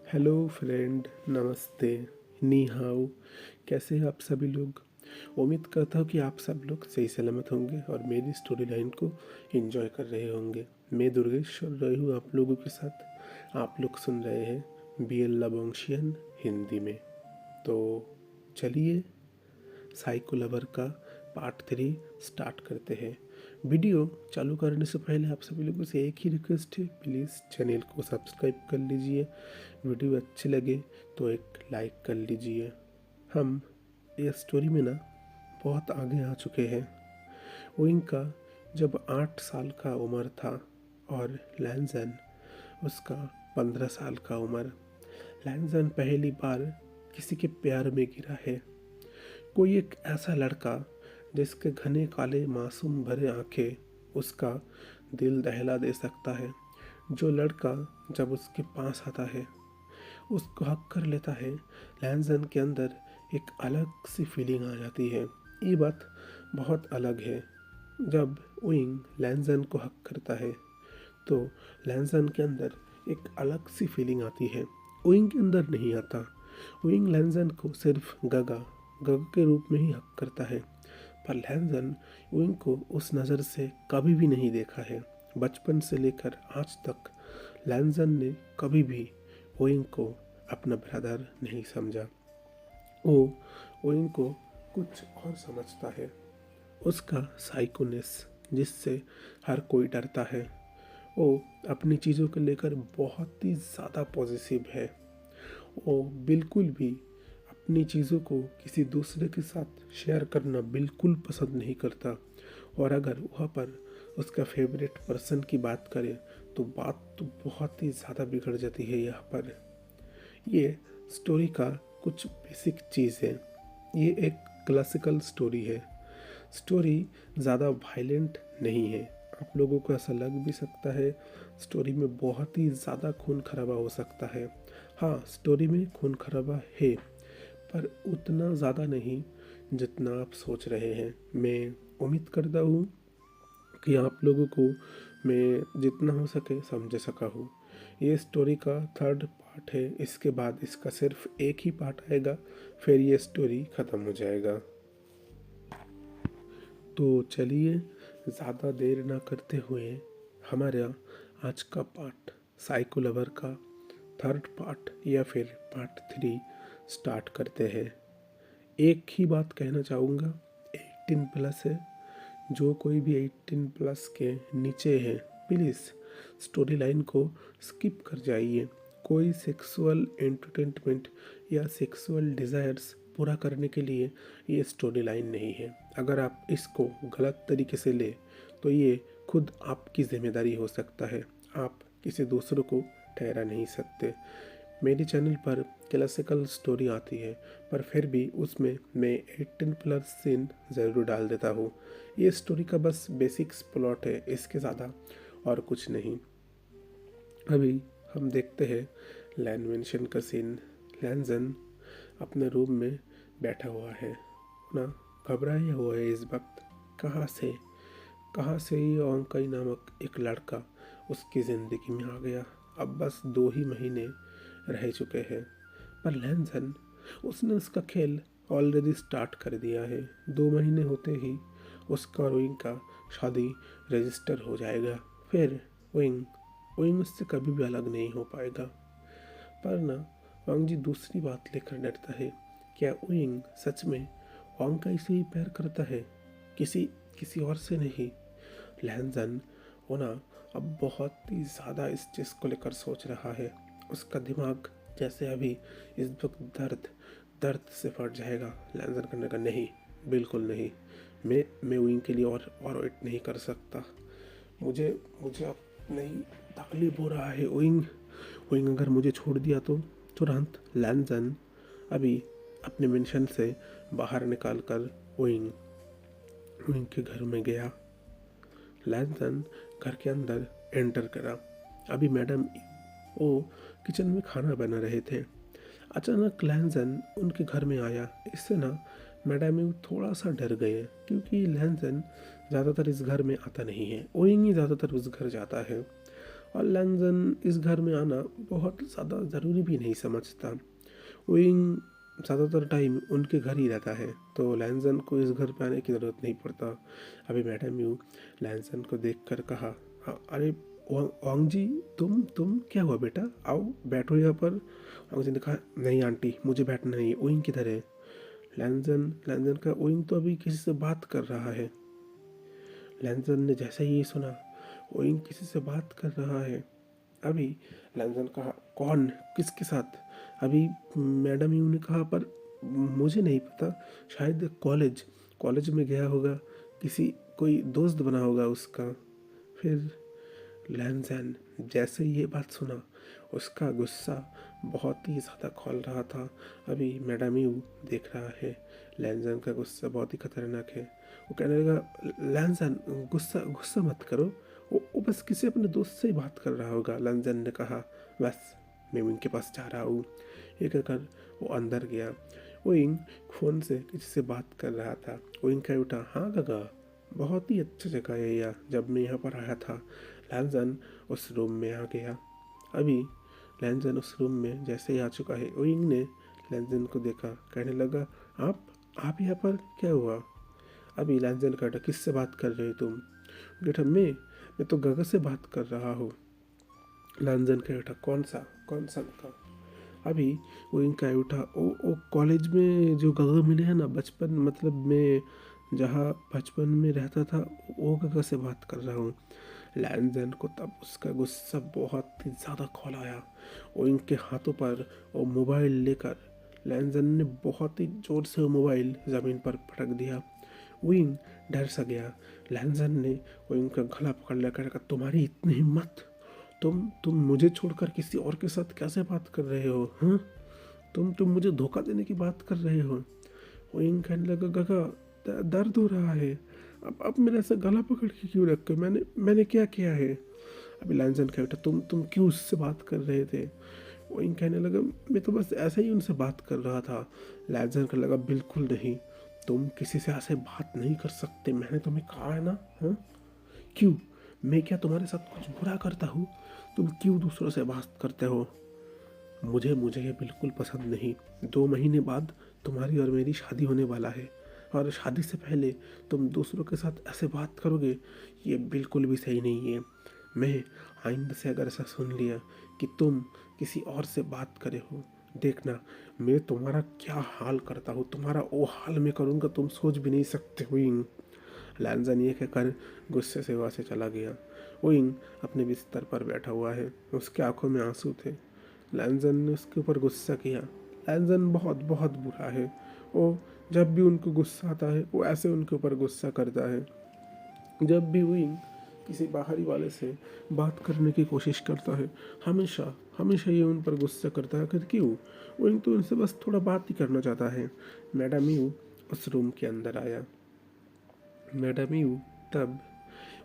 Hello friend, नमस्ते, नी how. कैसे हैं आप सभी लोग? उम्मीद करता हूँ कि आप सब लोग सही सलामत होंगे और मेरी स्टोरी लाइन को एंजॉय कर रहे होंगे। मैं दुर्गेश्वर रही हूँ आप लोगों के साथ। आप लोग सुन रहे हैं BL लवोंशियन हिंदी में। तो चलिए साइको लवर का पार्ट 3 स्टार्ट करते हैं। वीडियो चालू करने से पहले आप सभी लोगों से एक ही रिक्वेस्ट है, प्लीज़ चैनल को सब्सक्राइब कर लीजिए। वीडियो अच्छे लगे तो एक लाइक कर लीजिए। हम ये स्टोरी में ना बहुत आगे आ चुके हैं। ओइंग का जब 8 साल का उम्र था और लैंजन उसका 15 साल का उम्र। लैंजन पहली बार किसी के प्यार में गिरा है। कोई एक ऐसा लड़का जिसके घने काले मासूम भरे आंखें उसका दिल दहला दे सकता है। जो लड़का जब उसके पास आता है उसको हक कर लेता है, लैंजन के अंदर एक अलग सी फीलिंग आ जाती है। ये बात बहुत अलग है। जब विंग लैंजन को हक करता है तो लैंजन के अंदर एक अलग सी फीलिंग आती है। विंग के अंदर नहीं आता। विंग लैंजन को सिर्फ गगा गग के रूप में ही हक करता है, पर लैंजन विंग को उस नज़र से कभी भी नहीं देखा है। बचपन से लेकर आज तक लैंजन ने कभी भी विंग को अपना ब्रदर नहीं समझा। वो विंग को कुछ और समझता है। उसका साइकोनेस जिससे हर कोई डरता है। वो अपनी चीज़ों को लेकर बहुत ही ज़्यादा पॉजिटिव है। वो बिल्कुल भी अपनी चीज़ों को किसी दूसरे के साथ शेयर करना बिल्कुल पसंद नहीं करता। और अगर वहाँ पर उसका फेवरेट पर्सन की बात करें तो बात तो बहुत ही ज़्यादा बिगड़ जाती है। यहाँ पर ये स्टोरी का कुछ बेसिक चीज़ है। ये एक क्लासिकल स्टोरी है। स्टोरी ज़्यादा वायलेंट नहीं है। आप लोगों को ऐसा लग भी सकता है स्टोरी में बहुत ही ज़्यादा खून खराबा हो सकता है। हाँ, स्टोरी में खून खराबा है, पर उतना ज़्यादा नहीं जितना आप सोच रहे हैं। मैं उम्मीद करता हूँ कि आप लोगों को मैं जितना हो सके समझ सका हूँ। ये स्टोरी का 3rd पार्ट है। इसके बाद इसका सिर्फ एक ही पार्ट आएगा, फिर ये स्टोरी ख़त्म हो जाएगा। तो चलिए ज़्यादा देर ना करते हुए हमारा आज का पार्ट साइको लवर का 3rd पार्ट या फिर पार्ट 3 स्टार्ट करते हैं। एक ही बात कहना चाहूँगा, 18+ है। जो कोई भी 18+ के नीचे है प्लीज़ स्टोरी लाइन को स्किप कर जाइए। कोई सेक्सुअल एंटरटेनमेंट या सेक्सुअल डिज़ायर्स पूरा करने के लिए ये स्टोरी लाइन नहीं है। अगर आप इसको गलत तरीके से ले तो ये खुद आपकी जिम्मेदारी हो सकता है। आप किसी दूसरों को ठहरा नहीं सकते। मेरे चैनल पर क्लासिकल स्टोरी आती है, पर फिर भी उसमें मैं 18+ सीन ज़रूर डाल देता हूँ। ये स्टोरी का बस बेसिक्स प्लॉट है, इसके ज़्यादा और कुछ नहीं। अभी हम देखते हैं लैनवेंशन का सीन। लैंजन अपने रूम में बैठा हुआ है ना, घबराया हुआ है इस वक्त। कहाँ से ये ओंकाई नामक एक लड़का उसकी ज़िंदगी में आ गया। अब बस 2 ही महीने रह चुके हैं, पर लैंजन उसने उसका खेल ऑलरेडी स्टार्ट कर दिया है। 2 महीने होते ही उसका और विंग का शादी रजिस्टर हो जाएगा। फिर विंग विंग उससे कभी भी अलग नहीं हो पाएगा। पर ना वांग जी दूसरी बात लेकर डरता है। क्या विंग सच में वांग का इसे ही प्यार करता है, किसी किसी और से नहीं? लैंजन होना अब बहुत ही ज़्यादा इस चीज़ को लेकर सोच रहा है। उसका दिमाग जैसे अभी इस वक्त दर्द से फट जाएगा। लैंजन करने का नहीं, बिल्कुल नहीं। मैं विंग के लिए और वेट नहीं कर सकता। मुझे मुझे अब नहीं तकलीफ हो रहा है। विंग विंग अगर मुझे छोड़ दिया तो? तुरंत लैंजन अभी अपने मेंशन से बाहर निकाल कर विंग विंग के घर में गया। लैंजन घर के अंदर एंटर करा। अभी मैडम वो किचन में खाना बना रहे थे। अचानक लैंजन उनके घर में आया। इससे ना मैडम थोड़ा सा डर गए, क्योंकि लैंजन ज़्यादातर इस घर में आता नहीं है। ओइंग ही ज़्यादातर उस घर जाता है। और लैंजन इस घर में आना बहुत ज़्यादा ज़रूरी भी नहीं समझता। विंग ज़्यादातर टाइम उनके घर ही रहता है, तो लैंजन को इस घर पे आने की ज़रूरत नहीं पड़ता। अभी मैडम यू लैंजन को देख कर कहा, "हाँ, अरे वांग जी, तुम क्या हुआ बेटा, आओ बैठो यहाँ पर।" वांग जी ने कहा, "नहीं आंटी, मुझे बैठना नहीं, विंग किधर है?" लैंजन लैंजन का, विंग तो अभी किसी से बात कर रहा है। लैंजन ने जैसे ही ये सुना, विंग किसी से बात कर रहा है। अभी लैंजन कहा, कौन, किसके साथ? अभी मैडम यू ने कहा, पर मुझे नहीं पता, शायद कॉलेज कॉलेज में गया होगा, किसी कोई दोस्त बना होगा उसका। फिर लैंजन जैसे ही ये बात सुना, उसका गुस्सा बहुत ही ज़्यादा खौल रहा था। अभी मैडम यू देख रहा है लैंजन का गुस्सा बहुत ही खतरनाक है। वो कहने लगा, लैंजन गुस्सा गुस्सा मत करो, वो बस किसी अपने दोस्त से ही बात कर रहा होगा। लैंजन ने कहा, बस मैं उनके पास जा रहा हूँ। ये कहकर वो अंदर गया। विंग फ़ोन से किसी से बात कर रहा था। विंग कह उठा, हाँ गगा, बहुत ही अच्छी जगह है यह, जब मैं यहाँ पर आया था। लैंजन उस रूम में आ गया। अभी लैंजन उस रूम में जैसे ही आ चुका है, विंग ने लैंजन को देखा, कहने लगा, आप यहाँ पर, क्या हुआ? अभी लैंजन कहता, किससे बात कर रहे हो तुम? बेटा मैं तो गगा से बात कर रहा हूँ। लैंजन कह उठा, कौन सा गगा? अभी वो इनका उठा, ओ कॉलेज में जो गगा मिले हैं ना बचपन, मतलब मैं जहाँ बचपन में रहता था, वो गगा से बात कर रहा हूँ। लैंजन को तब उसका गुस्सा बहुत ही ज़्यादा खौलाया। वो इनके हाथों पर वो मोबाइल लेकर लैंजन ने बहुत ही ज़ोर से वो मोबाइल ज़मीन पर पटक दिया। विंग डर सा गया। लैंजन ने विंग का गला पकड़ लेकर कहा, तुम्हारी इतनी हिम्मत, तुम मुझे छोड़कर किसी और के साथ कैसे बात कर रहे हो? हाँ, तुम मुझे धोखा देने की बात कर रहे हो? विंग कहने लगा, गगा दर्द हो रहा है, अब मेरा ऐसा गला पकड़ के क्यों रखे, मैंने क्या किया है? अभी लैंजन कह उठा, तुम क्यों उससे बात कर रहे थे? विंग कहने लगा, मैं तो बस ऐसे ही उनसे बात कर रहा था। लैंजन कहने लगा, बिल्कुल नहीं, तुम किसी से ऐसे बात नहीं कर सकते, मैंने तुम्हें कहा है ना। हाँ, क्यों, मैं क्या तुम्हारे साथ कुछ बुरा करता हूँ? तुम क्यों दूसरों से बात करते हो? मुझे ये बिल्कुल पसंद नहीं। 2 महीने बाद तुम्हारी और मेरी शादी होने वाला है, और शादी से पहले तुम दूसरों के साथ ऐसे बात करोगे, ये बिल्कुल भी सही नहीं है। मैं आइंदा से अगर ऐसा सुन लिया कि तुम किसी और से बात करे हो, देखना मैं तुम्हारा क्या हाल करता हूँ, तुम्हारा वो हाल मैं करूँगा, तुम सोच भी नहीं सकते हुई। लैंजन ये कहकर गुस्से से वहाँ से चला गया। विंग अपने बिस्तर पर बैठा हुआ है, उसके आंखों में आंसू थे। लैंजन ने उसके ऊपर गुस्सा किया। लैंजन बहुत बहुत बुरा है। वो जब भी उनको गुस्सा आता है, वो ऐसे उनके ऊपर गुस्सा करता है। जब भी विंग किसी बाहरी वाले से बात करने की कोशिश करता है, हमेशा हमेशा ये उन पर गुस्सा करता है। कि क्यों? विंग तो उनसे बस थोड़ा बात ही करना चाहता है। मैडम यू उस रूम के अंदर आया। मैडम यू तब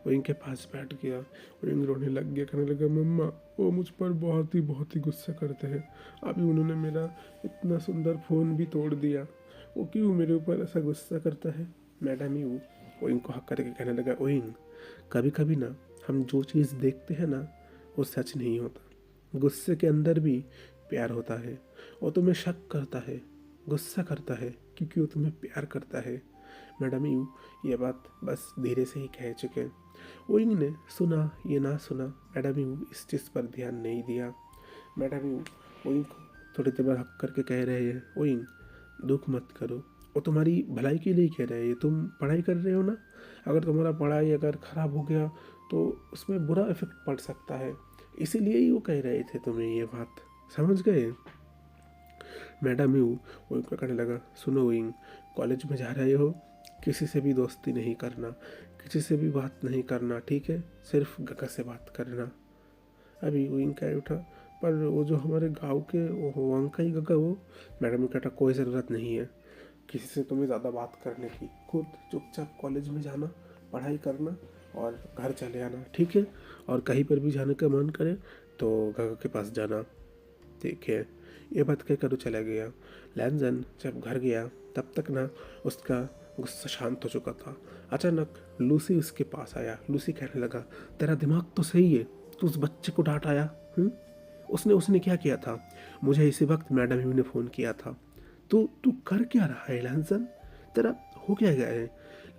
विंग के पास बैठ गया। विंग रोने लग गया, कहने लगा, मम्मा वो मुझ पर बहुत ही गुस्सा करते हैं। अभी उन्होंने मेरा इतना सुंदर फ़ोन भी तोड़ दिया, वो क्यों मेरे ऊपर ऐसा गुस्सा करता है? मैडम यू विंग को हक करके कहने लगा, विंग कभी कभी ना हम जो चीज़ देखते हैं ना, वो सच नहीं होता। गुस्से के अंदर भी प्यार होता है। वो तुम्हें शक करता है, गुस्सा करता है, क्योंकि वो तुम्हें प्यार करता है। मैडम यू ये बात बस धीरे से ही कह चुके। विंग ने सुना ये ना सुना, मैडम यू इस चीज़ पर ध्यान नहीं दिया। मैडम यू विंग को थोड़ी देर बाद हक करके कह रहे हैं, विंग दुख मत करो, वो तुम्हारी भलाई के लिए कह रहे हैं। तुम पढ़ाई कर रहे हो ना, अगर तुम्हारा पढ़ाई अगर ख़राब हो गया तो उसमें बुरा इफेक्ट पड़ सकता है, इसीलिए ही वो कह रहे थे तुम्हें ये बात, समझ गए? मैडम यू विंग को कहने लगा, सुनो विंग, कॉलेज में जा रहे हो, किसी से भी दोस्ती नहीं करना, किसी से भी बात नहीं करना, ठीक है? सिर्फ गगा से बात करना। अभी विंग कह उठा, पर वो जो हमारे गांव के वो अंकल गगा, वो मैडम कहता, कोई ज़रूरत नहीं है किसी से तुम्हें ज़्यादा बात करने की, खुद चुपचाप कॉलेज में जाना, पढ़ाई करना और घर चले आना, ठीक है? और कहीं पर भी जाने का मन करे तो गगा के पास जाना, ठीक है? ये बात कहकर वो चला गया। लैंजन जब घर गया तब तक ना उसका गुस्सा शांत हो चुका था। अचानक लूसी उसके पास आया। लूसी कहने लगा, तेरा दिमाग तो सही है, तू उस बच्चे को डांट आया? उसने उसने क्या किया था? मुझे इसी वक्त मैडम ही ने फ़ोन किया था। तू तू कर क्या रहा है लैंसन? तेरा हो क्या गया है?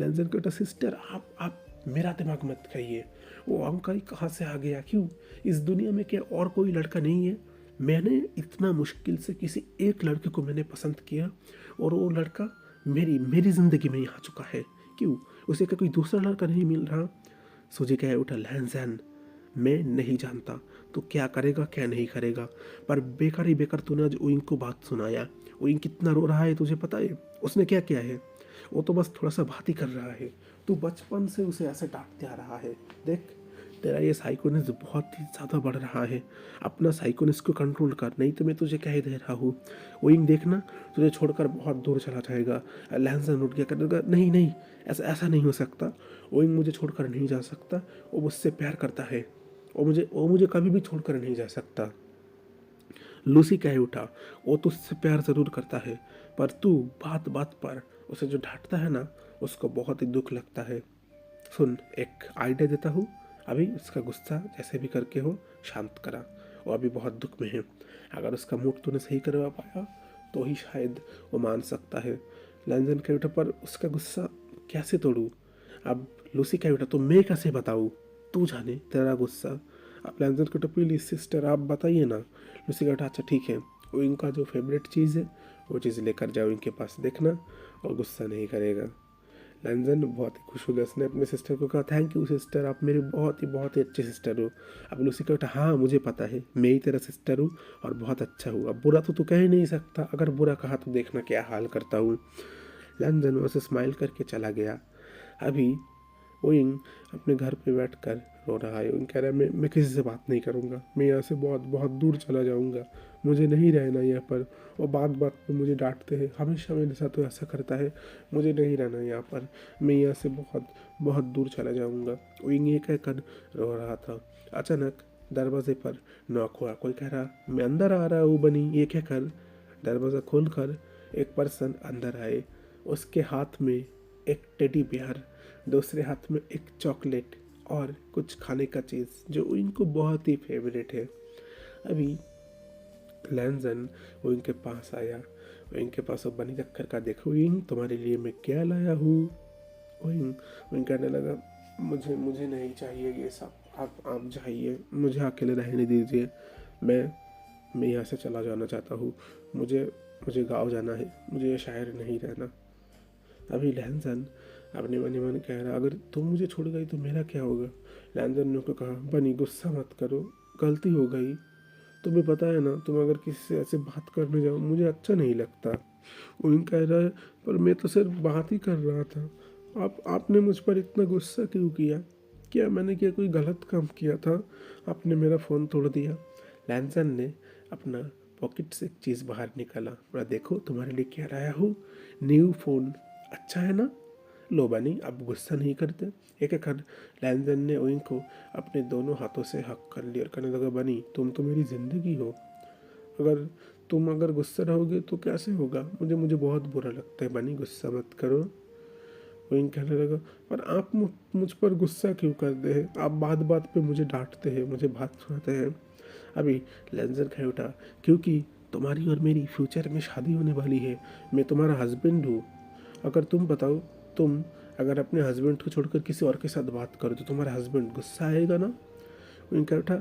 लैंसन कहता, सिस्टर आप मेरा दिमाग मत खाइए। वो अंकल कहाँ से आ गया? क्यों? इस दुनिया में क्या और कोई लड़का नहीं है? मैंने इतना मुश्किल से किसी एक लड़के को मैंने पसंद किया और वो लड़का मेरी मेरी ज़िंदगी में ही आ चुका है। क्यों? उसे क्या कोई दूसरा लड़का नहीं मिल रहा? सूजी कह उठा, लैंसन मैं नहीं जानता तो क्या करेगा क्या नहीं करेगा, पर बेकार ही बेकार तूने आज ओइंग को बात सुनाया। ओइंग कितना रो रहा है तुझे पता है? उसने क्या किया है? वो तो बस थोड़ा सा बात ही कर रहा है। तू बचपन से उसे ऐसे डांटते आ रहा है। देख, तेरा ये साइकोनेस बहुत ही ज़्यादा बढ़ रहा है। अपना साइकोनेस को कंट्रोल कर, नहीं तो मैं तुझे कह ही दे रहा हूँ ओइंग देखना तुझे छोड़कर बहुत दूर चला जाएगा। लैंसन उठ गया, करेगा नहीं नहीं, ऐसा ऐसा नहीं हो सकता। ओइंग मुझे छोड़कर नहीं जा सकता, वो मुझसे प्यार करता है, वो मुझे कभी भी छोड़कर नहीं जा सकता। लूसी कह उठा, वो तुझसे प्यार ज़रूर करता है, पर तू बात बात पर उसे जो डांटता है ना, उसको बहुत ही दुख लगता है। सुन, एक आइडिया देता हूँ, अभी उसका गुस्सा जैसे भी करके हो शांत करा। वो अभी बहुत दुख में है। अगर उसका मूड तूने सही करवा पाया तो ही शायद वो मान सकता है। लैंजन कह उठा, पर उसका गुस्सा कैसे तोड़ूँ? अब लूसी कह उठा, तो मैं कैसे बताऊँ? तू जाने तेरा गुस्सा। अब लैंजन कह उठा, प्लीज सिस्टर आप बताइए ना। लूसी कह उठा, अच्छा ठीक है, वो इनका जो फेवरेट चीज़ है वो चीज़ लेकर जाओ इनके पास, देखना और गुस्सा नहीं करेगा। लैंजन बहुत ही खुश हो गया। उसने अपने सिस्टर को कहा, थैंक यू सिस्टर, आप मेरे बहुत ही अच्छे सिस्टर हो। अब लूसी कहा, हाँ मुझे पता है, मैं ही तेरा सिस्टर हूँ और बहुत अच्छा हूँ। अब बुरा तो तू कह ही नहीं सकता, अगर बुरा कहा तो देखना क्या हाल करता हूँ। लैंजन वैसे स्माइल करके चला गया। अभी ओइंग अपने घर पे बैठकर रो रहा है। ओइंग कह रहा है, मैं किसी से बात नहीं करूँगा, मैं यहाँ से बहुत बहुत दूर चला जाऊँगा, मुझे नहीं रहना यहाँ पर। और बात बात पे मुझे डांटते हैं, हमेशा मेरे साथ तो ऐसा करता है, मुझे नहीं रहना यहाँ पर, मैं यहाँ से बहुत बहुत दूर चला जाऊँगा। ओइंग ये कहकर रो रहा था। अचानक दरवाजे पर नॉक हुआ। कोई कह रहा, मैं अंदर आ रहा हूँ बनी। ये कहकर दरवाज़ा खोलकर एक पर्सन अंदर आए। उसके हाथ में एक टेडी बियर, दूसरे हाथ में एक चॉकलेट और कुछ खाने का चीज़ जो इनको बहुत ही फेवरेट है। अभी लैंजन वो इनके पास आया। वो इनके पास वो बनी रखकर का, देखो विंग तुम्हारे लिए मैं क्या लाया हूँ। विंग कहने लगा, मुझे नहीं चाहिए ये सब, आप जाइए, मुझे अकेले रहने दीजिए, मैं यहाँ से चला जाना चाहता हूँ, मुझे मुझे गाँव जाना है, मुझे ये शहर नहीं रहना। अभी लैंजन अपने मन ही मन कह रहा, अगर तुम मुझे छोड़ गई तो मेरा क्या होगा। लैंजन ने उसको कहा, बनी गुस्सा मत करो, गलती हो गई, तुम्हें पता है ना, तुम अगर किसी से ऐसे बात करने जाओ मुझे अच्छा नहीं लगता। वो कह रहा है, पर मैं तो सिर्फ बात ही कर रहा था, आपने मुझ पर इतना गुस्सा क्यों किया? क्या मैंने क्या कोई गलत काम किया था? आपने मेरा फ़ोन तोड़ दिया। लैंजन ने अपना पॉकेट से एक चीज़ बाहर निकाला, बोला, देखो तुम्हारे लिए क्या लाया हूँ, न्यू फ़ोन, अच्छा है ना? लो बनी, अब गुस्सा नहीं करते। एक एक कर लैंजन ने ओइंग को अपने दोनों हाथों से हक कर लिया और कहने लगा, बनी तुम तो मेरी ज़िंदगी हो, तुम अगर गुस्सा रहोगे तो कैसे होगा? मुझे मुझे बहुत बुरा लगता है बनी, गुस्सा मत करो। ओइंग कहने लगा, पर आप मुझ पर गुस्सा क्यों करते हैं? आप बात बात पे मुझे डांटते हैं, मुझे बात सुनाते हैं। अभी लैंजन कह उठा, क्योंकि तुम्हारी और मेरी फ्यूचर में शादी होने वाली है, मैं तुम्हारा हस्बैंड हूँ। अगर तुम बताओ, तुम अगर अपने हस्बैंड को छोड़कर किसी और के साथ बात करो तो तुम्हारा हस्बैंड गुस्सा आएगा ना? उनका उठा,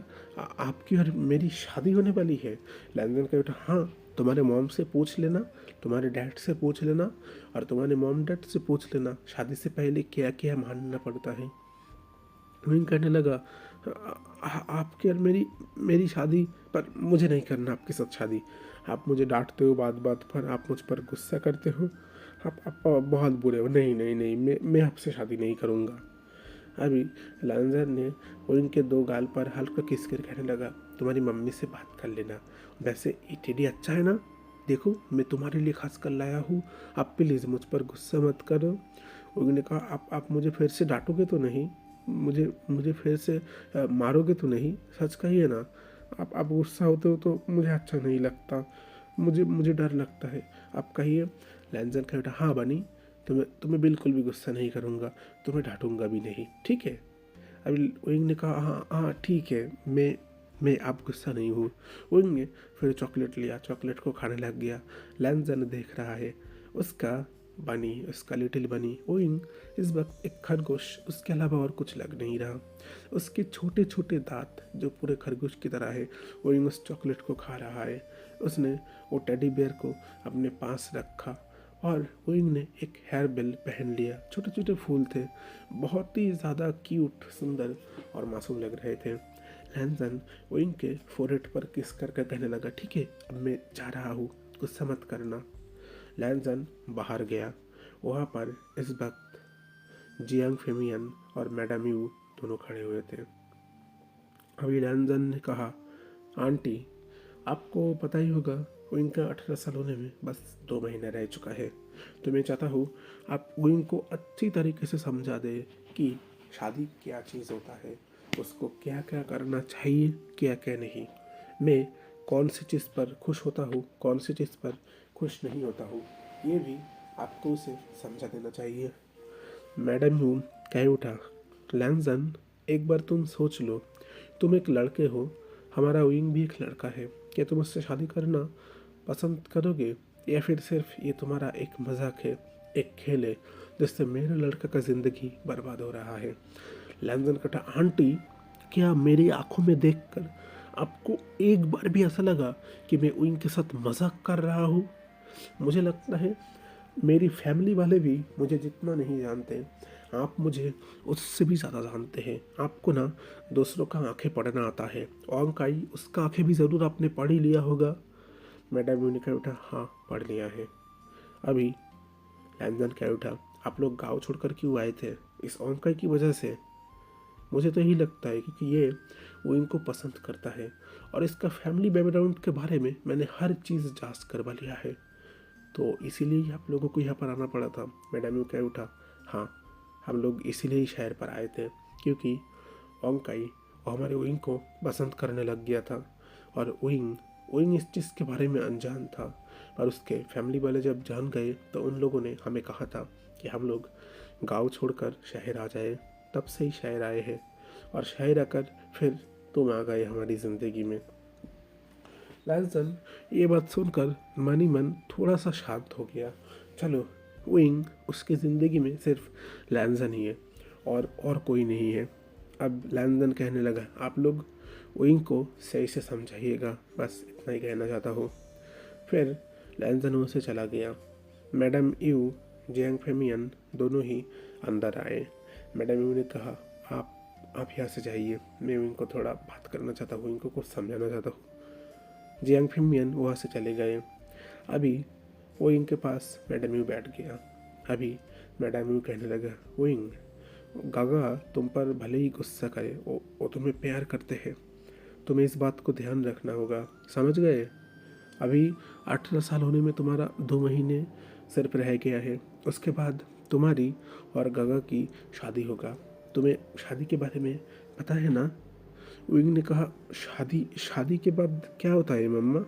आपकी और मेरी शादी होने वाली है? लैंजन का उठा, हाँ, तुम्हारे मॉम से पूछ लेना, तुम्हारे डैड से पूछ लेना और तुम्हारे मॉम डैड से पूछ लेना शादी से पहले क्या क्या मानना पड़ता है। विंग कहने लगा, आपकी और मेरी मेरी शादी, पर मुझे नहीं करना आपके साथ शादी। आप मुझे डांटते हो बात बात पर, आप मुझ पर गुस्सा करते हो, आप बहुत बुरे हो। नहीं नहीं नहीं, मैं आपसे शादी नहीं करूँगा। अभी लैंजर ने विंग के दो गाल पर हल्का किस कर कहने लगा, तुम्हारी मम्मी से बात कर लेना, वैसे ये टेडी अच्छा है ना, देखो मैं तुम्हारे लिए खास कर लाया हूँ, आप प्लीज़ मुझ पर गुस्सा मत करो। उन्होंने कहा, आप मुझे फिर से डांटोगे तो नहीं, मुझे मुझे फिर से मारोगे तो नहीं, सच कहिए ना, आप गुस्सा होते हो तो मुझे अच्छा नहीं लगता, मुझे मुझे डर लगता है, आप कहिए। लैंजन कह बेटा, हाँ बनी, तुम्हें तुम्हें बिल्कुल भी गुस्सा नहीं करूँगा, तुम्हें डांटूंगा भी नहीं, ठीक है? अभी विंग ने कहा हाँ हाँ ठीक है, मैं अब गुस्सा नहीं हूँ। विंग ने फिर चॉकलेट लिया, चॉकलेट को खाने लग गया। लैंजन देख रहा है उसका बनी, उसका लिटिल बनी विंग इस वक्त एक खरगोश, उसके अलावा और कुछ लग नहीं रहा। उसके छोटे छोटे दांत जो पूरे खरगोश की तरह है, विंग उस चॉकलेट को खा रहा है। उसने वो टेडी बेयर को अपने पास रखा और विंग ने एक हेयर बेल पहन लिया। छोटे छोटे फूल थे, बहुत ही ज़्यादा क्यूट, सुंदर और मासूम लग रहे थे। लैंजन विंग के फोरहेड पर किस करके कहने लगा, ठीक है अब मैं जा रहा हूँ, गुस्सा मत करना। लैंजन बाहर गया। वहाँ पर इस वक्त जियांग फेमियन और मैडम यू दोनों खड़े हुए थे। अभी लैंजन ने कहा, आंटी आपको पता ही होगा विंग का 18 साल होने में बस 2 महीने रह चुका है, तो मैं चाहता हूँ आप विंग को अच्छी तरीके से समझा दे कि शादी क्या चीज़ होता है, उसको क्या क्या करना चाहिए, क्या क्या नहीं। मैं कौन सी चीज़ पर खुश होता हूँ, कौन सी चीज़ पर खुश नहीं होता हूँ, ये भी आपको उसे समझा देना चाहिए। मैडम ह्यूम कह उठा, लैंजन एक बार तुम सोच लो, तुम एक लड़के हो, हमारा विंग भी एक लड़का है। क्या तुम उससे शादी करना पसंद करोगे, या फिर सिर्फ ये तुम्हारा एक मजाक है, एक खेल है जिससे मेरे लड़का का ज़िंदगी बर्बाद हो रहा है। लैंजन कटा, आंटी क्या मेरी आंखों में देखकर आपको एक बार भी ऐसा लगा कि मैं विंग के साथ मजाक कर रहा हूँ? मुझे लगता है मेरी फैमिली वाले भी मुझे जितना नहीं जानते, आप मुझे उससे भी ज़्यादा जानते हैं। आपको ना दूसरों का आंखें पढ़ना आता है, ओंकाई उसका आंखें भी ज़रूर आपने पढ़ ही लिया होगा। मैडम ने कह उठा, हाँ पढ़ लिया है। अभी लैंजन कह उठा, आप लोग गाँव छोड़कर क्यों आए थे? इस ओंकाई की वजह से? मुझे तो यही लगता है क्योंकि ये वो इनको पसंद करता है और इसका फैमिली बैकग्राउंड के बारे में मैंने हर चीज़ जांच करवा लिया है, तो इसीलिए ही आप लोगों को यहाँ पर आना पड़ा था। मैडम यू कह उठा, हाँ हम लोग इसीलिए ही शहर पर आए थे क्योंकि ओंकाई वो हमारे विंग को पसंद करने लग गया था और विंग विंग इस चीज़ के बारे में अनजान था। पर उसके फैमिली वाले जब जान गए तो उन लोगों ने हमें कहा था कि हम लोग गांव छोड़कर शहर आ जाए, तब से ही शहर आए हैं और शहर आकर फिर तुम आ गए हमारी ज़िंदगी में। लैंसन ये बात सुनकर मन ही मन थोड़ा सा शांत हो गया। चलो विंग उसकी ज़िंदगी में सिर्फ लैंसन ही है और कोई नहीं है। अब लैंसन कहने लगा, आप लोग विंग को सही से समझाइएगा, बस इतना ही कहना चाहता हूँ। फिर लैंसन वहाँ से चला गया। मैडम यू जियांग फेमियन दोनों ही अंदर आए। मैडम यू ने कहा, आप यहाँ से जाइए, मैं विंग को थोड़ा बात करना चाहता हूँ, इनको कुछ समझाना चाहता हूँ। जियांग फेमियन वहाँ से चले गए। अभी वो इनके पास मैडम यू बैठ गया। अभी मैडम यू कहने लगा, विंग गागा तुम पर भले ही गुस्सा करे, वो तुम्हें प्यार करते हैं, तुम्हें इस बात को ध्यान रखना होगा, समझ गए? अभी 18 साल होने में तुम्हारा 2 महीने सिर्फ रह गया है, उसके बाद तुम्हारी और गागा की शादी होगा। तुम्हें शादी के बारे में पता है ना? विंग ने कहा, शादी के बाद क्या होता है मम्मा?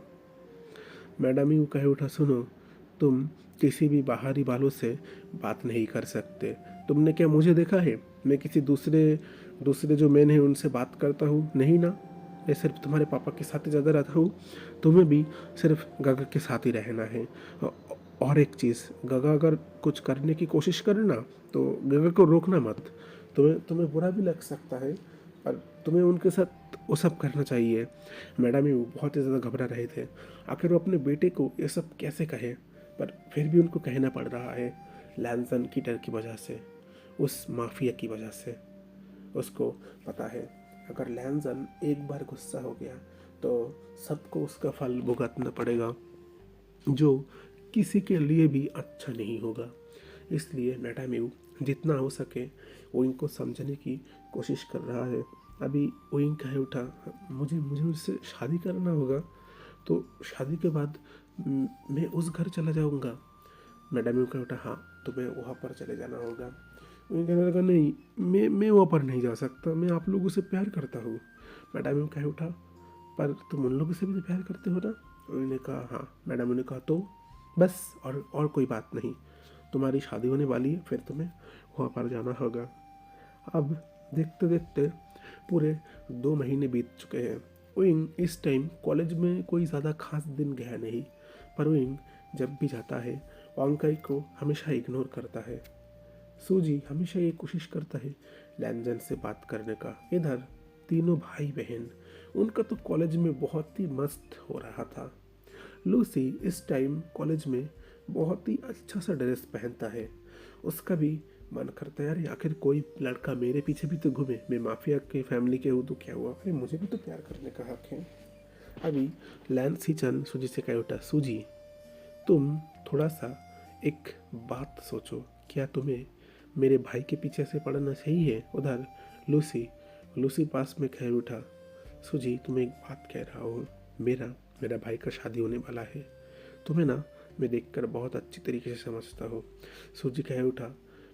मैडम यू कहे उठा, सुनो तुम किसी भी बाहरी वालों से बात नहीं कर सकते। तुमने क्या मुझे देखा है मैं किसी दूसरे जो मैन है उनसे बात करता हूँ? नहीं ना, मैं सिर्फ तुम्हारे पापा के साथ ही ज़्यादा रहता हूँ। तुम्हें भी सिर्फ गगा के साथ ही रहना है। और एक चीज़, गगा अगर कुछ करने की कोशिश करे ना तो गगा को रोकना मत। तुम्हें बुरा भी लग सकता है पर तुम्हें उनके साथ वो सब करना चाहिए। मैडम ही बहुत ही ज़्यादा घबरा रहे थे, आखिर वो अपने बेटे को ये सब कैसे कहे, पर फिर भी उनको कहना पड़ रहा है। लैंसन की डर की वजह से, उस माफिया की वजह से। उसको पता है अगर लैंसन एक बार गुस्सा हो गया तो सबको उसका फल भुगतना पड़ेगा, जो किसी के लिए भी अच्छा नहीं होगा। इसलिए मैडम यू जितना हो सके वो इनको समझने की कोशिश कर रहा है। अभी वो इन कहे उठा, मुझे उससे शादी करना होगा, तो शादी के बाद मैं उस घर चला जाऊंगा। मैडम यू कहे उठा, हाँ तुम्हें वहाँ पर चले जाना होगा। वो कहने लगा, नहीं मैं वहाँ पर नहीं जा सकता, मैं आप लोगों से प्यार करता हूँ। मैडम यू कहे उठा, पर तुम उन लोगों से भी तो प्यार करते हो ना? उन्होंने कहा, हाँ। मैडम ने कहा, तो बस और कोई बात नहीं, तुम्हारी शादी होने वाली है, फिर तुम्हें वहाँ पर जाना होगा। अब देखते देखते पूरे 2 महीने बीत चुके हैं। विंग इस टाइम कॉलेज में कोई ज़्यादा खास दिन गया नहीं, पर विंग जब भी जाता है वांकाई को हमेशा इग्नोर करता है। सूजी हमेशा ये कोशिश करता है लैंजन से बात करने का। इधर तीनों भाई बहन, उनका तो कॉलेज में बहुत ही मस्त हो रहा था। लूसी इस टाइम कॉलेज में बहुत ही अच्छा सा ड्रेस पहनता है। उसका भी मन करता है यार आखिर कोई लड़का मेरे पीछे भी तो घूमे, मैं माफिया की फैमिली के हूँ तो क्या हुआ, अरे मुझे भी तो प्यार करने का हक है। अभी लैंस ही चंद सूजी से कह उठा, सूजी तुम थोड़ा सा एक बात सोचो, क्या तुम्हें मेरे भाई के पीछे से पड़ना सही है? उधर लूसी लूसी पास में कह उठा, सूजी तुम्हें एक बात कह रहा हूँ, मेरा मेरा भाई का शादी होने वाला है। तुम्हें ना मैं देखकर बहुत अच्छी तरीके से समझता हूँ। सूजी कह उठा,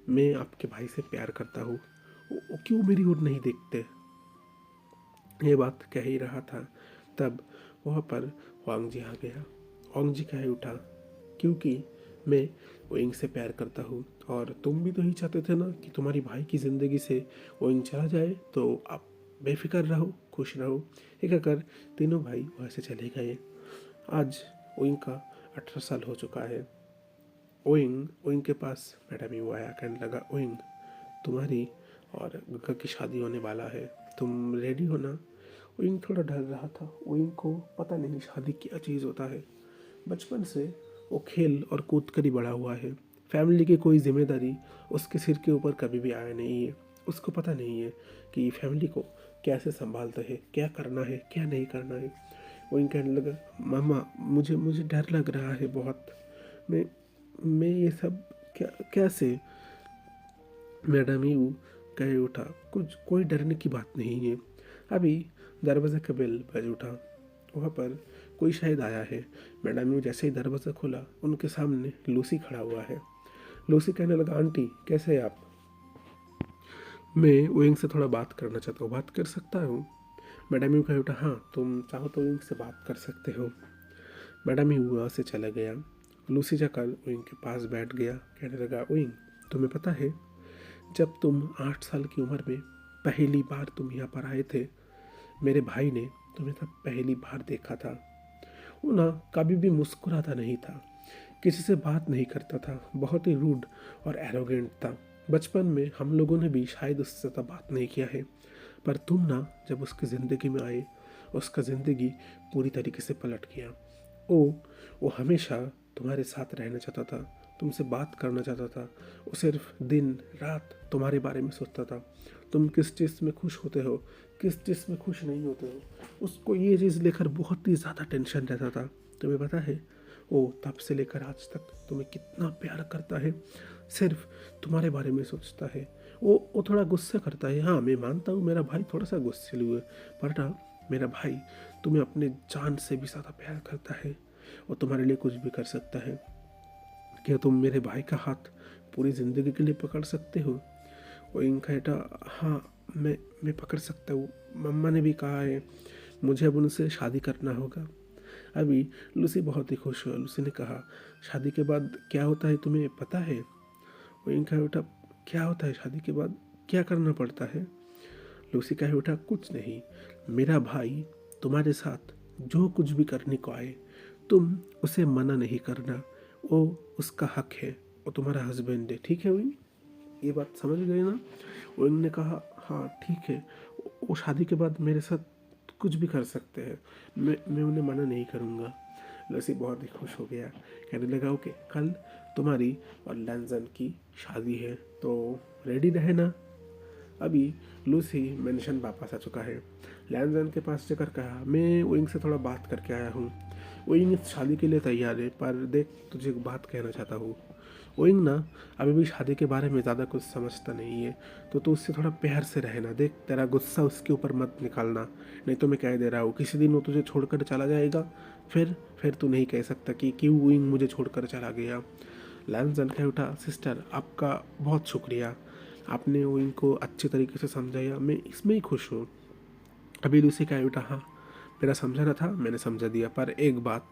मैं आपके भाई से प्यार करता हूँ, वो क्यों मेरी ओर नहीं देखते? ये बात कह ही रहा था तब वहाँ पर वांग जी आ गया। वांग जी कह उठा, क्योंकि मैं ओइंग से प्यार करता हूँ और तुम भी तो ही चाहते थे ना कि तुम्हारी भाई की ज़िंदगी से ओइंग चला जाए, तो आप बेफिक्र रहो, खुश रहो। ये कहकर तीनों भाई वहाँ से चले गए। आज ओइंग का 18 साल हो चुका है। ओइंग ओइंग के पास मैडम यू आया, कहने लगा, ओइंग तुम्हारी और गग्गा की शादी होने वाला है, तुम रेडी हो ना? ओइंग थोड़ा डर रहा था। ओइंग को पता नहीं शादी क्या चीज़ होता है। बचपन से वो खेल और कूद कर ही बड़ा हुआ है। फैमिली की कोई जिम्मेदारी उसके सिर के ऊपर कभी भी आया नहीं है। उसको पता नहीं है कि फैमिली को कैसे संभालते हैं, क्या करना है क्या नहीं करना है। वो कहने लगा, मामा मुझे मुझे डर लग रहा है बहुत, मैं ये सब कैसे? मैडम यू कह उठा, कुछ कोई डरने की बात नहीं है। अभी दरवाजे का बेल बज उठा। वहाँ पर कोई शायद आया है। मैडम यू जैसे ही दरवाज़ा खोला, उनके सामने लूसी खड़ा हुआ है। लूसी कहने लगा, आंटी कैसे हैं आप? मैं विंग से थोड़ा बात करना चाहता हूँ, बात कर सकता हूँ? मैडम यू कह उठा, हाँ तुम चाहो तो विंग से बात कर सकते हो। मैडम यू वहाँ से चला गया। लूसी जाकर विंग के पास बैठ गया। कहने लगा, विंग तुम्हें पता है जब तुम 8 साल की उम्र में पहली बार तुम यहाँ पर आए थे, मेरे भाई ने तुम्हें तब पहली बार देखा था। वो ना कभी भी मुस्कुराता नहीं था, किसी से बात नहीं करता था, बहुत ही रूड और एरोगेंट था। बचपन में हम लोगों ने भी शायद उससे तब बात नहीं किया है, पर तुम ना जब उसकी ज़िंदगी में आए, उसका ज़िंदगी पूरी तरीके से पलट गया। वो हमेशा तुम्हारे साथ रहना चाहता था, तुमसे बात करना चाहता था। वो सिर्फ दिन रात तुम्हारे बारे में सोचता था, तुम किस चीज़ में खुश होते हो, किस चीज़ में खुश नहीं होते हो। उसको ये चीज़ लेकर बहुत ही ज़्यादा टेंशन रहता था। तुम्हें पता है वो तब से लेकर आज तक तुम्हें कितना प्यार करता है, सिर्फ तुम्हारे बारे में सोचता है। वो थोड़ा गुस्सा करता है, हाँ मैं मानता हूँ मेरा भाई थोड़ा सा गुस्सैलू है, पर ना मेरा भाई तुम्हें अपने जान से भी ज़्यादा प्यार करता है। वो तुम्हारे लिए कुछ भी कर सकता है। क्या तुम मेरे भाई का हाथ पूरी ज़िंदगी के लिए पकड़ सकते हो? वो इनका बेटा, हाँ मैं पकड़ सकता हूँ, मम्मा ने भी कहा है मुझे अब उनसे शादी करना होगा। अभी लूसी बहुत ही खुश हुआ। लूसी ने कहा, शादी के बाद क्या होता है तुम्हें पता है? वो इनका बेटा, क्या होता है शादी के बाद, क्या करना पड़ता है? लूसी कहे उठा, कुछ नहीं, मेरा भाई तुम्हारे साथ जो कुछ भी करने को आए तुम उसे मना नहीं करना, वो उसका हक है, वो तुम्हारा हस्बैंड है, ठीक है विंग? ये बात समझ गए ना? विंग ने कहा, हाँ ठीक है, वो शादी के बाद मेरे साथ कुछ भी कर सकते हैं, मैं उन्हें मना नहीं करूँगा। लूसी बहुत ही खुश हो गया। कहने लगा, ओके कल तुम्हारी और लैंजन की शादी है तो रेडी रहे ना? अभी लूसी मेंशन वापस आ चुका है। लैंजन के पास जाकर कहा, मैं विंग से थोड़ा बात करके आया हूँ, विंग इस शादी के लिए तैयार है, पर देख तुझे एक बात कहना चाहता हूँ। विंग ना अभी भी शादी के बारे में ज़्यादा कुछ समझता नहीं है, तो तू उससे थोड़ा प्यार से रहना। देख तेरा गुस्सा उसके ऊपर मत निकालना, नहीं तो मैं कह दे रहा हूँ किसी दिन वो तुझे छोड़कर चला जाएगा, फिर तू नहीं कह सकता कि क्यों विंग मुझे छोड़कर चला गया। लैंजन कह उठा, सिस्टर आपका बहुत शुक्रिया, आपने विंग को अच्छे तरीके से समझाया, मैं इसमें ही खुश हूँ। अभी लूसी कह उठा, हाँ मेरा समझाना था मैंने समझा दिया, पर एक बात,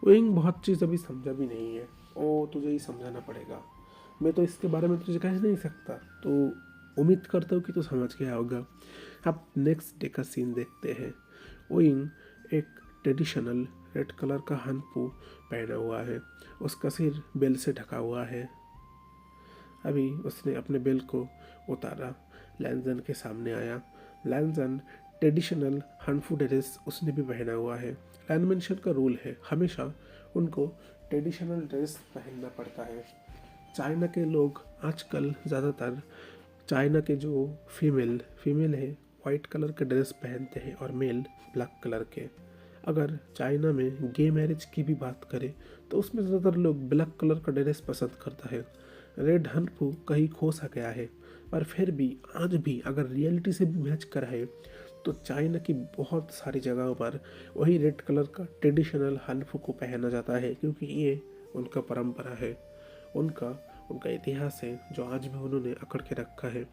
विंग बहुत चीज़ अभी समझा भी नहीं है, वो तुझे ही समझाना पड़ेगा। मैं तो इसके बारे में तुझे कह नहीं सकता, तो उम्मीद करता हूँ कि तो समझ गया होगा। अब नेक्स्ट डे का सीन देखते हैं। ओइंग एक ट्रेडिशनल रेड कलर का हनपू पहना हुआ है, उसका सिर बेल से ढका हुआ है। अभी उसने अपने बेल को उतारा, लैंजन के सामने आया। लैंजन ट्रेडिशनल हनफू ड्रेस उसने भी पहना हुआ है। लैंडमेंशन का रूल है, हमेशा उनको ट्रेडिशनल ड्रेस पहनना पड़ता है। चाइना के लोग आजकल ज़्यादातर, चाइना के जो फीमेल है वाइट कलर के ड्रेस पहनते हैं और मेल ब्लैक कलर के। अगर चाइना में गे मैरिज की भी बात करें तो उसमें ज़्यादातर लोग ब्लैक कलर का ड्रेस पसंद करता है। रेड हनफू कहीं खो सा गया है, पर फिर भी आज भी अगर रियलिटी से भी मैच कराए तो चाइना की बहुत सारी जगहों पर वही रेड कलर का ट्रेडिशनल हनफू को पहना जाता है, क्योंकि ये उनका परंपरा है, उनका उनका इतिहास है जो आज भी उन्होंने अकड़ के रखा है।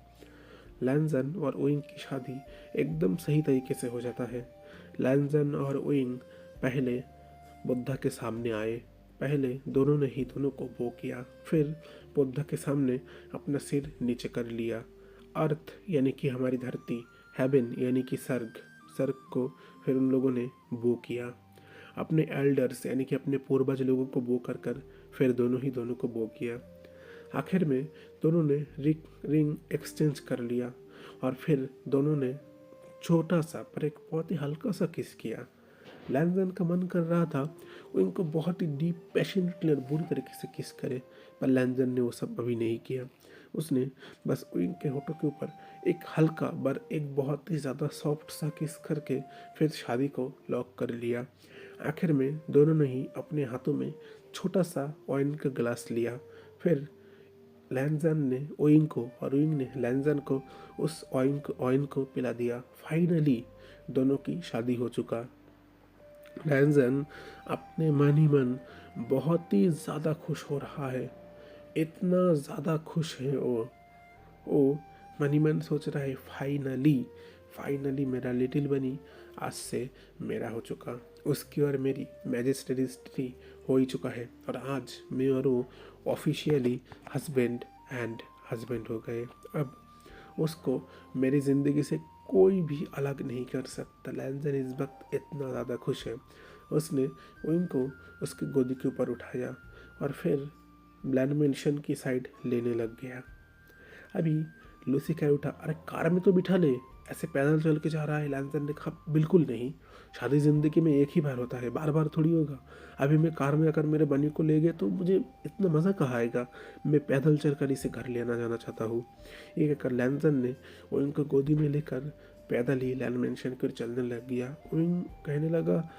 लैंजन और ओइंग की शादी एकदम सही तरीके से हो जाता है। लैंजन और ओइंग पहले बुद्धा के सामने आए। पहले दोनों ने ही दोनों को बो किया, फिर बुद्धा के सामने अपना सिर नीचे कर लिया। अर्थ यानी कि हमारी धरती, हेवन यानी कि स्वर्ग को फिर उन लोगों ने बो किया। अपने एल्डर्स यानी कि अपने पूर्वज लोगों को बो कर फिर दोनों को बो किया। आखिर में दोनों ने रिंग एक्सचेंज कर लिया और फिर दोनों ने छोटा सा पर एक बहुत ही हल्का सा किस किया। लैंजन का मन कर रहा था वो इनको बहुत ही डीप पैशनेटली और बुरी तरीके से किस करे, पर लैंजन ने वो सब अभी नहीं किया। उसने बस इनके होठों के ऊपर एक हल्का पर एक बहुत ही ज़्यादा सॉफ्ट सा किस करके फिर शादी को लॉक कर लिया। आखिर में दोनों ने ही अपने हाथों में छोटा सा वाइन का गिलास लिया। फिर लैंजन ने ओइंग को और ओइंग ने लैंजन को उस ऑइन को पिला दिया। फाइनली दोनों की शादी हो चुका। लैंजन अपने मन ही मन बहुत ही ज़्यादा खुश हो रहा है, इतना ज़्यादा खुश है वो मन ही मन सोच रहा है फाइनली मेरा लिटिल बनी आज से मेरा हो चुका, उसकी और मेरी मैजिस्ट्रेटी हो ही चुका है, और आज मैं और वो ऑफिशियली हस्बैंड हो गए। अब उसको मेरी ज़िंदगी से कोई भी अलग नहीं कर सकता। लैंजन इस वक्त इतना ज़्यादा खुश है। उसने उनको उसकी गोदी के ऊपर उठाया और फिर लैंडमेंशन की साइड लेने लग गया। अभी लूसी कह उठा, अरे कार में तो बिठा ले, ऐसे पैदल चल के जा रहा है। लैंजन ने कहा बिल्कुल नहीं, शादी ज़िंदगी में एक ही बार होता है, बार बार थोड़ी होगा। अभी मैं कार में अगर मेरे बनी को ले गए तो मुझे इतना मज़ा कहाँ आएगा, मैं पैदल चल कर इसे घर लेना जाना चाहता हूँ। ये कहकर लैंजन ने उनको गोदी में लेकर पैदल ही लैंड मेंशन कर चलने लग गया। उन कहने लगा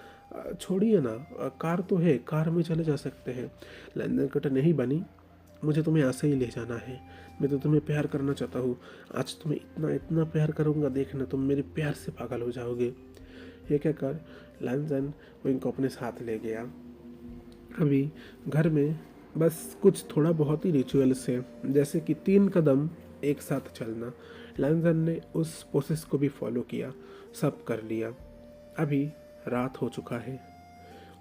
छोड़िए ना, कार तो है, कार में चले जा सकते हैं। लैंजन कहता नहीं बनी, मुझे तुम्हें ऐसे ही ले जाना है, मैं तो तुम्हें प्यार करना चाहता हूँ, आज तुम्हें इतना इतना प्यार करूँगा, देखना तुम मेरे प्यार से पागल हो जाओगे। ये कहकर लैंजन इनको अपने साथ ले गया। अभी घर में बस कुछ थोड़ा बहुत ही रिचुअल्स है, जैसे कि 3 कदम एक साथ चलना। लैंजन ने उस प्रोसेस को भी फॉलो किया, सब कर लिया। अभी रात हो चुका है।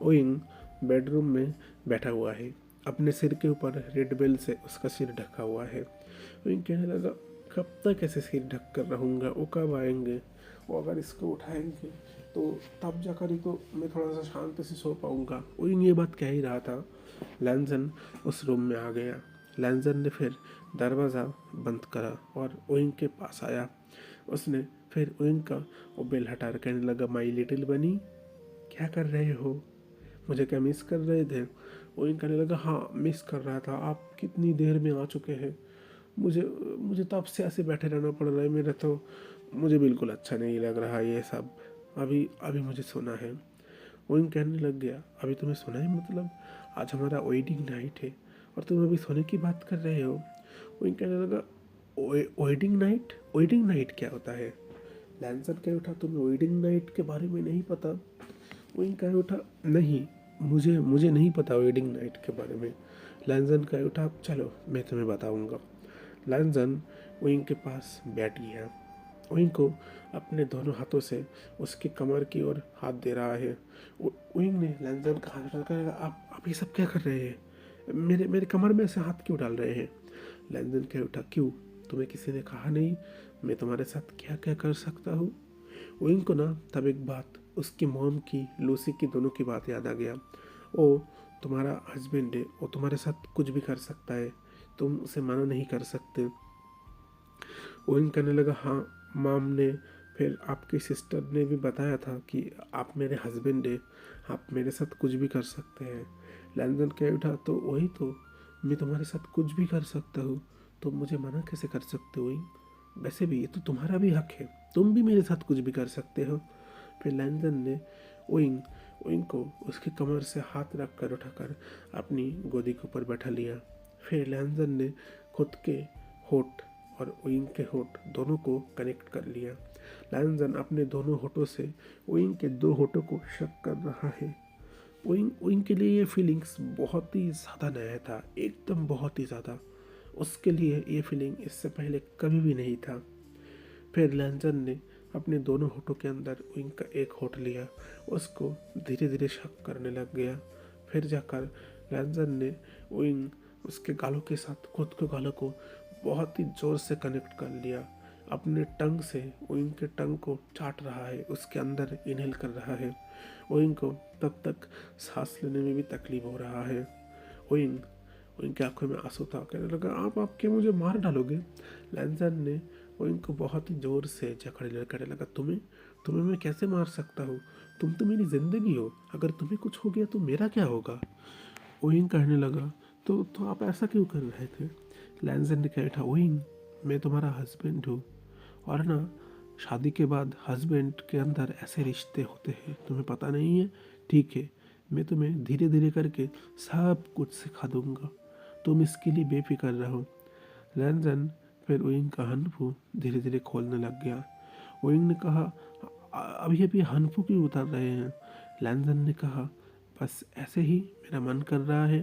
ओइंग बेडरूम में बैठा हुआ है, अपने सिर के ऊपर रेड बेल से उसका सिर ढका हुआ है। ओइंग कहने लगा कब तक ऐसे सिर ढक कर रहूँगा, वो कब आएंगे, वो अगर इसको उठाएंगे तो तब जाकर ही तो मैं थोड़ा सा शांति से सो पाऊँगा। ओइंग ये बात कह ही रहा था, लैंजन उस रूम में आ गया। लैंजन ने फिर दरवाज़ा बंद करा और ओइंग के पास आया। उसने फिर ओइंग का वो बेल हटा कहने लगा माई लिटिल बनी, क्या कर रहे हो, मुझे क्या मिस कर रहे थे। ओइंग कहने लगा हाँ मिस कर रहा था, आप कितनी देर में आ चुके हैं, मुझे मुझे तो आपसे ऐसे बैठे रहना पड़ रहा है, मेरा तो मुझे बिल्कुल अच्छा नहीं लग रहा ये सब, अभी अभी मुझे सोना है। ओइंग कहने लग गया अभी तुम्हें सोना है, मतलब आज हमारा वेडिंग नाइट है और तुम अभी सोने की बात कर रहे हो। ओइंग कहने लगा वेडिंग नाइट क्या होता है। लैंसर कह उठा तुम्हें वेडिंग नाइट के बारे में नहीं पता। ओइंग कह उठा नहीं, मुझे नहीं पता वेडिंग नाइट के बारे में। लैंजन कह उठा चलो मैं तुम्हें बताऊंगा। लैंजन ओइंग के पास बैठ गया। ओइंग को अपने दोनों हाथों से उसकी कमर की ओर हाथ दे रहा है। ओइंग ने लैंजन का हाथ डालकर आप ये सब क्या कर रहे हैं, मेरे कमर में से हाथ क्यों डाल रहे हैं। लैंजन कह उठा क्यों, तुम्हें किसी ने कहा नहीं मैं तुम्हारे साथ क्या क्या कर सकता हूँ? ओइंग को ना तब एक बात उसकी मॉम की, लूसी की, दोनों की बात याद आ गया। ओ तुम्हारा हस्बैंड है, वो तुम्हारे साथ कुछ भी कर सकता है, तुम उसे मना नहीं कर सकते। ओइंग कहने लगा हाँ मॉम ने, फिर आपकी सिस्टर ने भी बताया था कि आप मेरे हस्बैंड है, आप मेरे साथ कुछ भी कर सकते हैं। लैंजन कह उठा तो वही तो, मैं तुम्हारे साथ कुछ भी कर सकता हूँ, तुम मुझे मना कैसे कर सकते हो ओइंग? वैसे भी ये तो तुम्हारा भी हक है, तुम भी मेरे साथ कुछ भी कर सकते हो। फिर लैंजन ने ओइंग ओइंग को उसकी कमर से हाथ रख कर उठाकर अपनी गोदी के ऊपर बैठा लिया। फिर लैंजन ने खुद के होठ और ओइंग के होठ दोनों को कनेक्ट कर लिया। लैंजन अपने दोनों होठों से ओइंग के दो होठों को शक कर रहा है। ओइंग ओइंग के लिए ये फीलिंग्स बहुत ही ज़्यादा नया था, एकदम बहुत ही ज़्यादा। उसके लिए ये फीलिंग इससे पहले कभी भी नहीं था। फिर लैंजन ने अपने दोनों होठों के अंदर ओइंग का एक होठ लिया, उसको धीरे धीरे शक करने लग गया। फिर जाकर लैंजन ने ओइंग उसके गालों के साथ खुद के गालों को बहुत ही ज़ोर से कनेक्ट कर लिया। अपने टंग से ओइंग के टंग को चाट रहा है, उसके अंदर इनहेल कर रहा है। ओइंग को तब तक सांस लेने में भी तकलीफ हो रहा है। ओइंग ओइंग की आंखों में आंसू था, कहने लगा आप क्या मुझे मार डालोगे? लैंजन ने ओइंग को बहुत ही जोर से जकड़ लिया, कहने लगा तुम्हें तुम्हें मैं कैसे मार सकता हूँ? तुम तो मेरी जिंदगी हो, अगर तुम्हें कुछ हो गया तो मेरा क्या होगा? ओइंग कहने लगा तो आप ऐसा क्यों कर रहे थे? लैंजन ने कहा ओइंग मैं तुम्हारा हस्बैंड हूँ, और ना शादी के बाद हस्बैंड के अंदर ऐसे रिश्ते होते हैं, तुम्हें पता नहीं है? ठीक है, मैं तुम्हें धीरे धीरे करके सब कुछ सिखा दूंगा, तुम इसके लिए बेफिक्र रहो। लैंजन फिर ओइंग का हनफू धीरे धीरे खोलने लग गया। ओइंग ने कहा अभी अभी हनफू क्यों उतार रहे हैं? लैंजन ने कहा बस ऐसे ही मेरा मन कर रहा है।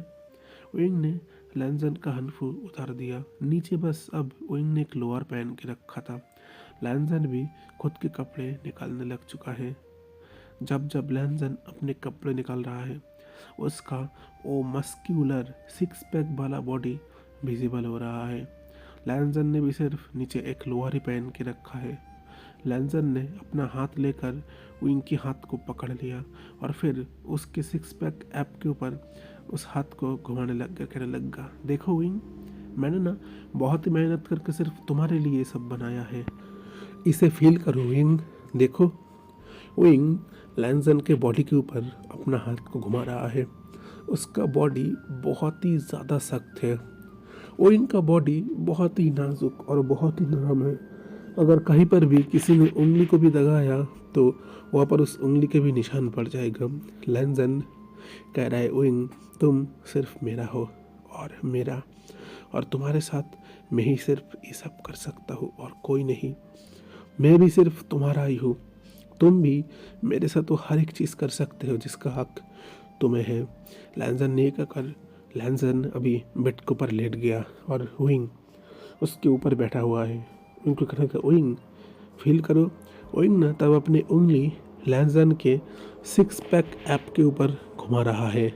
ओइंग ने लैंजन का हनफू उतार दिया नीचे। बस अब ओइंग ने एक लोअर पहन के रखा था। लैंजन भी खुद के कपड़े निकालने लग चुका है। जब जब लैंजन अपने कपड़े निकाल रहा है, उसका वो मस्क्यूलर 6 पैक वाला बॉडी विजिबल हो रहा है। लैंजन ने भी सिर्फ नीचे एक लोअर ही पहन के रखा है। लैंजन ने अपना हाथ लेकर विंग के हाथ को पकड़ लिया और फिर उसके 6 पैक ऐप के ऊपर उस हाथ को घुमाने लग गया, कहने लगा देखो विंग, मैंने ना बहुत ही मेहनत करके सिर्फ तुम्हारे लिए ये सब बनाया है, इसे फील करो विंग, देखो। विंग लैंजन के बॉडी के ऊपर अपना हाथ को घुमा रहा है। उसका बॉडी बहुत ही ज़्यादा सख्त है। विंग का बॉडी बहुत ही नाजुक और बहुत ही नरम है। अगर कहीं पर भी किसी ने उंगली को भी दगाया तो वहाँ पर उस उंगली के भी निशान पड़ जाएगा। लैंजन कह रहा है विंग, तुम सिर्फ मेरा हो और मेरा, और तुम्हारे साथ मैं ही सिर्फ ये सब कर सकता हूँ और कोई नहीं। मैं भी सिर्फ तुम्हारा ही हूँ, तुम भी मेरे साथ तो हर एक चीज़ कर सकते हो जिसका हक तुम्हें है। लैंजन ने कहकर लैंजन अभी बेड के ऊपर लेट गया और विंग उसके ऊपर बैठा हुआ है। उनको कहने का विंग फील करो। विंग ना तब अपनी उंगली लैंजन के 6 पैक ऐप के ऊपर घुमा रहा है।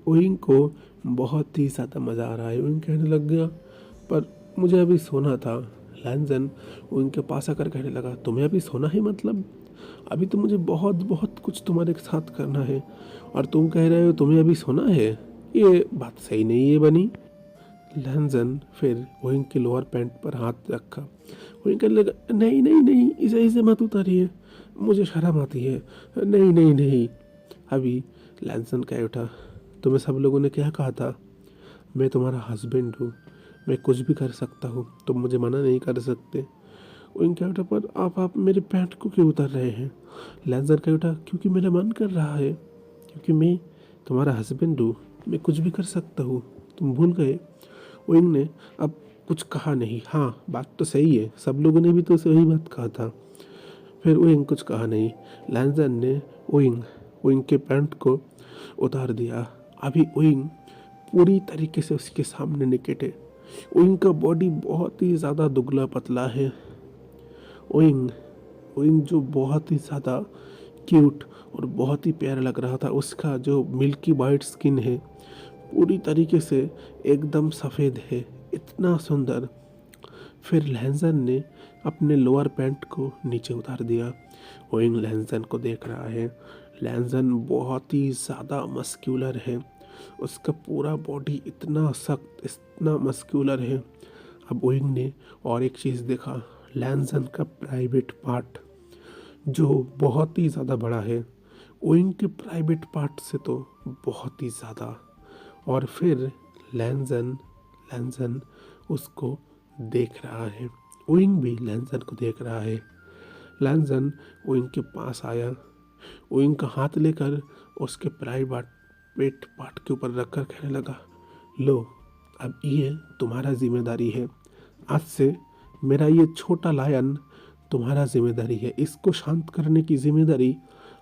विंग को बहुत ही ज़्यादा मज़ा आ रहा है। विंग कहने लग गया पर मुझे अभी सोना था। लैंजन उनके पास आकर कहने लगा तुम्हें अभी सोना है? मतलब अभी तो मुझे बहुत बहुत कुछ तुम्हारे साथ करना है और तुम कह रहे हो तुम्हें अभी सोना है? ये बात सही नहीं है बनी। लैंजन फिर विंग के लोअर पैंट पर हाथ रखा। विंग कहने लगा नहीं नहीं नहीं, इसे मत उतारिए, मुझे शर्म आती है, नहीं नहीं नहीं। अभी लैंजन कह उठा तुम्हें सब लोगों ने क्या कहा था? मैं तुम्हारा हस्बैंड हूँ, मैं कुछ भी कर सकता हूँ, तुम मुझे मना नहीं कर सकते। विंग कह उठा पर आप मेरे पैंट को क्यों उतार रहे हैं? लैंजन कह उठा क्योंकि मेरा मन कर रहा है, क्योंकि मैं तुम्हारा हस्बैंड हूँ, मैं कुछ भी कर सकता हूँ, तुम भूल गए। विंग ने अब कुछ कहा नहीं। हाँ बात तो सही है, सब लोगों ने भी तो सही बात कहा था। फिर विंग कुछ कहा नहीं। लैंजन ने विंग के पैंट को उतार दिया। अभी विंग पूरी तरीके से उसके सामने निकट है। विंग का बॉडी बहुत ही ज़्यादा दुबला पतला है। विंग जो बहुत ही ज़्यादा क्यूट और बहुत ही प्यारा लग रहा था, उसका जो मिल्की वाइट स्किन है पूरी तरीके से एकदम सफ़ेद है, इतना सुंदर फिर लैंसन ने अपने लोअर पैंट को नीचे उतार दिया। ओइंग लैंसन को देख रहा है। लैंसन बहुत ही ज़्यादा मस्क्यूलर है, उसका पूरा बॉडी इतना सख्त, इतना मस्क्यूलर है। अब ओइंग ने और एक चीज़ देखा, लैंसन का प्राइवेट पार्ट जो बहुत ही ज़्यादा बड़ा है, ओइंग के प्राइवेट पार्ट से तो बहुत ही ज़्यादा। और फिर लैंसन लैंसन उसको देख रहा है, ओइंग भी लैंसन को देख रहा है। लैंसन ओइंग के पास आया, ओइंग का हाथ लेकर उसके प्राइवेट पार्ट के ऊपर रखकर कहने लगा, लो अब ये तुम्हारा जिम्मेदारी है, आज से मेरा ये छोटा लायन तुम्हारा जिम्मेदारी है, इसको शांत करने की जिम्मेदारी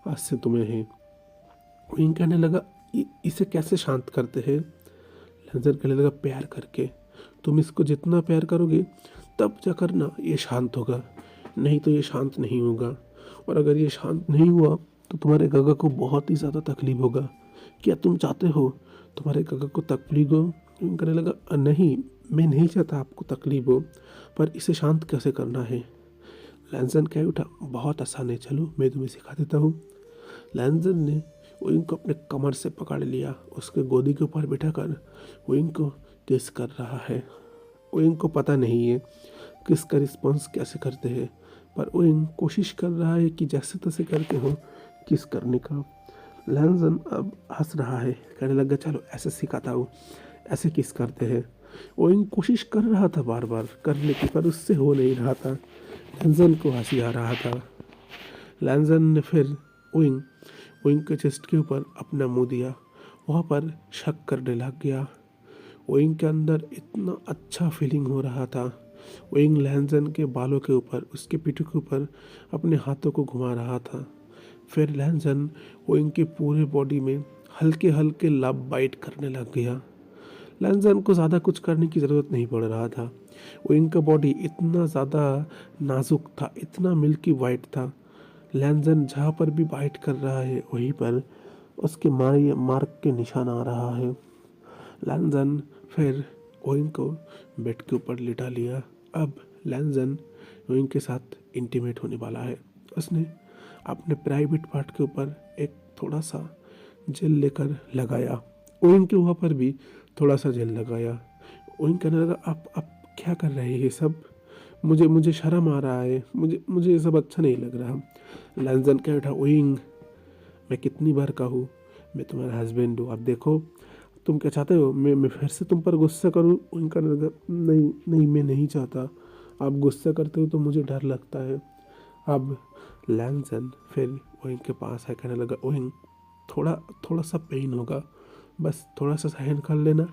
आज से तुम्हें है। ओइंग कहने लगा, इसे कैसे शांत करते हैं? लैंसन कहने लगा, प्यार करके। तुम इसको जितना प्यार करोगे तब जाकर ना ये शांत होगा, नहीं तो ये शांत नहीं होगा। और अगर ये शांत नहीं हुआ तो तुम्हारे गगा को बहुत ही ज़्यादा तकलीफ होगा। क्या तुम चाहते हो तुम्हारे गगा को तकलीफ हो? कहने लगा, नहीं, मैं नहीं चाहता आपको तकलीफ हो, पर इसे शांत कैसे करना है? लैंसन कह उठा, बहुत आसान है, चलो मैं तुम्हें सिखा देता हूँ। लैंसन ने ओइंग को अपने कमर से पकड़ लिया, उसके गोदी के ऊपर बिठाकर ओइंग को किस कर रहा है। ओइंग को पता नहीं है किस का रिस्पॉन्स कैसे करते हैं, पर ओइंग कोशिश कर रहा है कि जैसे तैसे करके हो किस करने का। लैंसन अब हंस रहा है, कहने लगा, चलो ऐसे सिखाता हूँ, ऐसे किस करते हैं। ओइंग कोशिश कर रहा था बार बार करने की, पर उससे हो नहीं रहा था। लैंसन को हंसी आ रहा था। लैंसन ने फिर ओइंग के चेस्ट के ऊपर अपना मुंह दिया, वहाँ पर शक करने लग गया। ओइंग के अंदर इतना अच्छा फीलिंग हो रहा था। ओइंग लैंसन के बालों के ऊपर, उसके पीठ के ऊपर अपने हाथों को घुमा रहा था। फिर लैंसन ओइंग के पूरे बॉडी में हल्के हल्के लव बाइट करने लग गया। लैंसन को ज़्यादा कुछ करने की ज़रूरत नहीं पड़ रहा था। ओइंग का बॉडी इतना ज़्यादा नाजुक था, इतना मिल्की वाइट था। लैंसन जहाँ पर भी बाइट कर रहा है वहीं पर उसके मार्क के निशान आ रहा है। लैंसन फिर ओइंग को बेड के ऊपर लिटा लिया। अब लैंसन ओइंग के साथ इंटीमेट होने वाला है। उसने अपने प्राइवेट पार्ट के ऊपर एक थोड़ा सा जेल लेकर लगाया, ओइंग के वहाँ पर भी थोड़ा सा जेल लगाया। ओइंग कहने लगा, आप क्या कर रहे हैं ये सब? मुझे शर्म आ रहा है, मुझे ये सब अच्छा नहीं लग रहा। लैंसन कह उठा, ओइंग मैं कितनी बार कहूँ, मैं तुम्हारा हस्बैंड हूँ, अब देखो तुम क्या चाहते हो, मैं फिर से तुम पर गुस्सा करूँ? ओइंग कहने लगा, नहीं मैं नहीं चाहता, आप गुस्सा करते हो तो मुझे डर लगता है। अब लैंसन फिर ओइंग के पास है, कहने लगा, ओइंग थोड़ा सा पेन होगा, बस थोड़ा सा सहन कर लेना,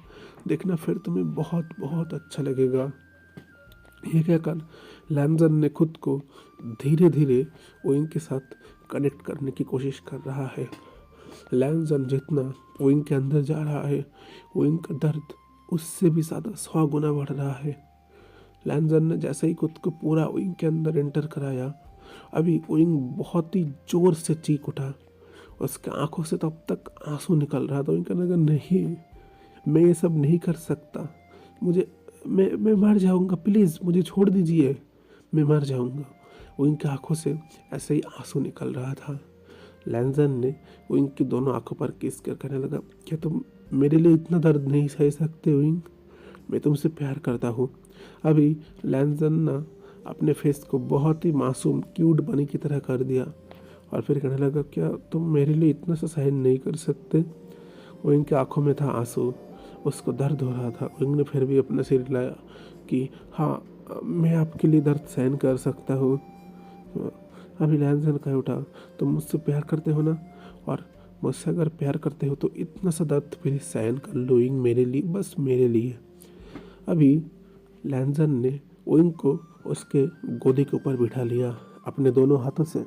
देखना फिर तुम्हें बहुत बहुत अच्छा लगेगा। ये कहकर लैंसन ने खुद को धीरे धीरे ओइंग के साथ कनेक्ट करने की कोशिश कर रहा है। लैंसन जितना ओइंग के अंदर जा रहा है, ओइंग का दर्द उससे भी ज़्यादा 100 गुना बढ़ रहा है। लैंसन ने जैसे ही खुद को पूरा ओइंग के अंदर एंटर कराया, अभी ओइंग बहुत ही जोर से चीख उठा। उसके आंखों से तब तक आंसू निकल रहा था। ओइंग कहने लगा, नहीं, मैं ये सब नहीं कर सकता, मैं मर जाऊंगा, प्लीज़ मुझे छोड़ दीजिए, मैं मर जाऊंगा। ओइंग की आंखों से ऐसे ही आंसू निकल रहा था। लैंसन ने ओइंग की दोनों आंखों पर किस कर कहने लगा, क्या तुम मेरे लिए इतना दर्द नहीं सह सकते ओइंग? मैं तुमसे प्यार करता हूँ। अभी लैंसन ना अपने फेस को बहुत ही मासूम क्यूट बनी की तरह कर दिया और फिर कहने लगा, क्या तुम मेरे लिए इतना सा सहन नहीं कर सकते? ओइंग की आंखों में था आंसू, उसको दर्द हो रहा था। ओइंग ने फिर भी अपना सिर हिलाया कि हाँ, मैं आपके लिए दर्द सहन कर सकता हूँ। अभी लैंसन कह उठा, तुम मुझसे प्यार करते हो ना, और मुझसे अगर प्यार करते हो तो इतना सा दर्द प्लीज सहन कर लो ओइंग, मेरे लिए, बस मेरे लिए। अभी लैंसन ने ओइंग को उसके गोदी के ऊपर बिठा लिया, अपने दोनों हाथों से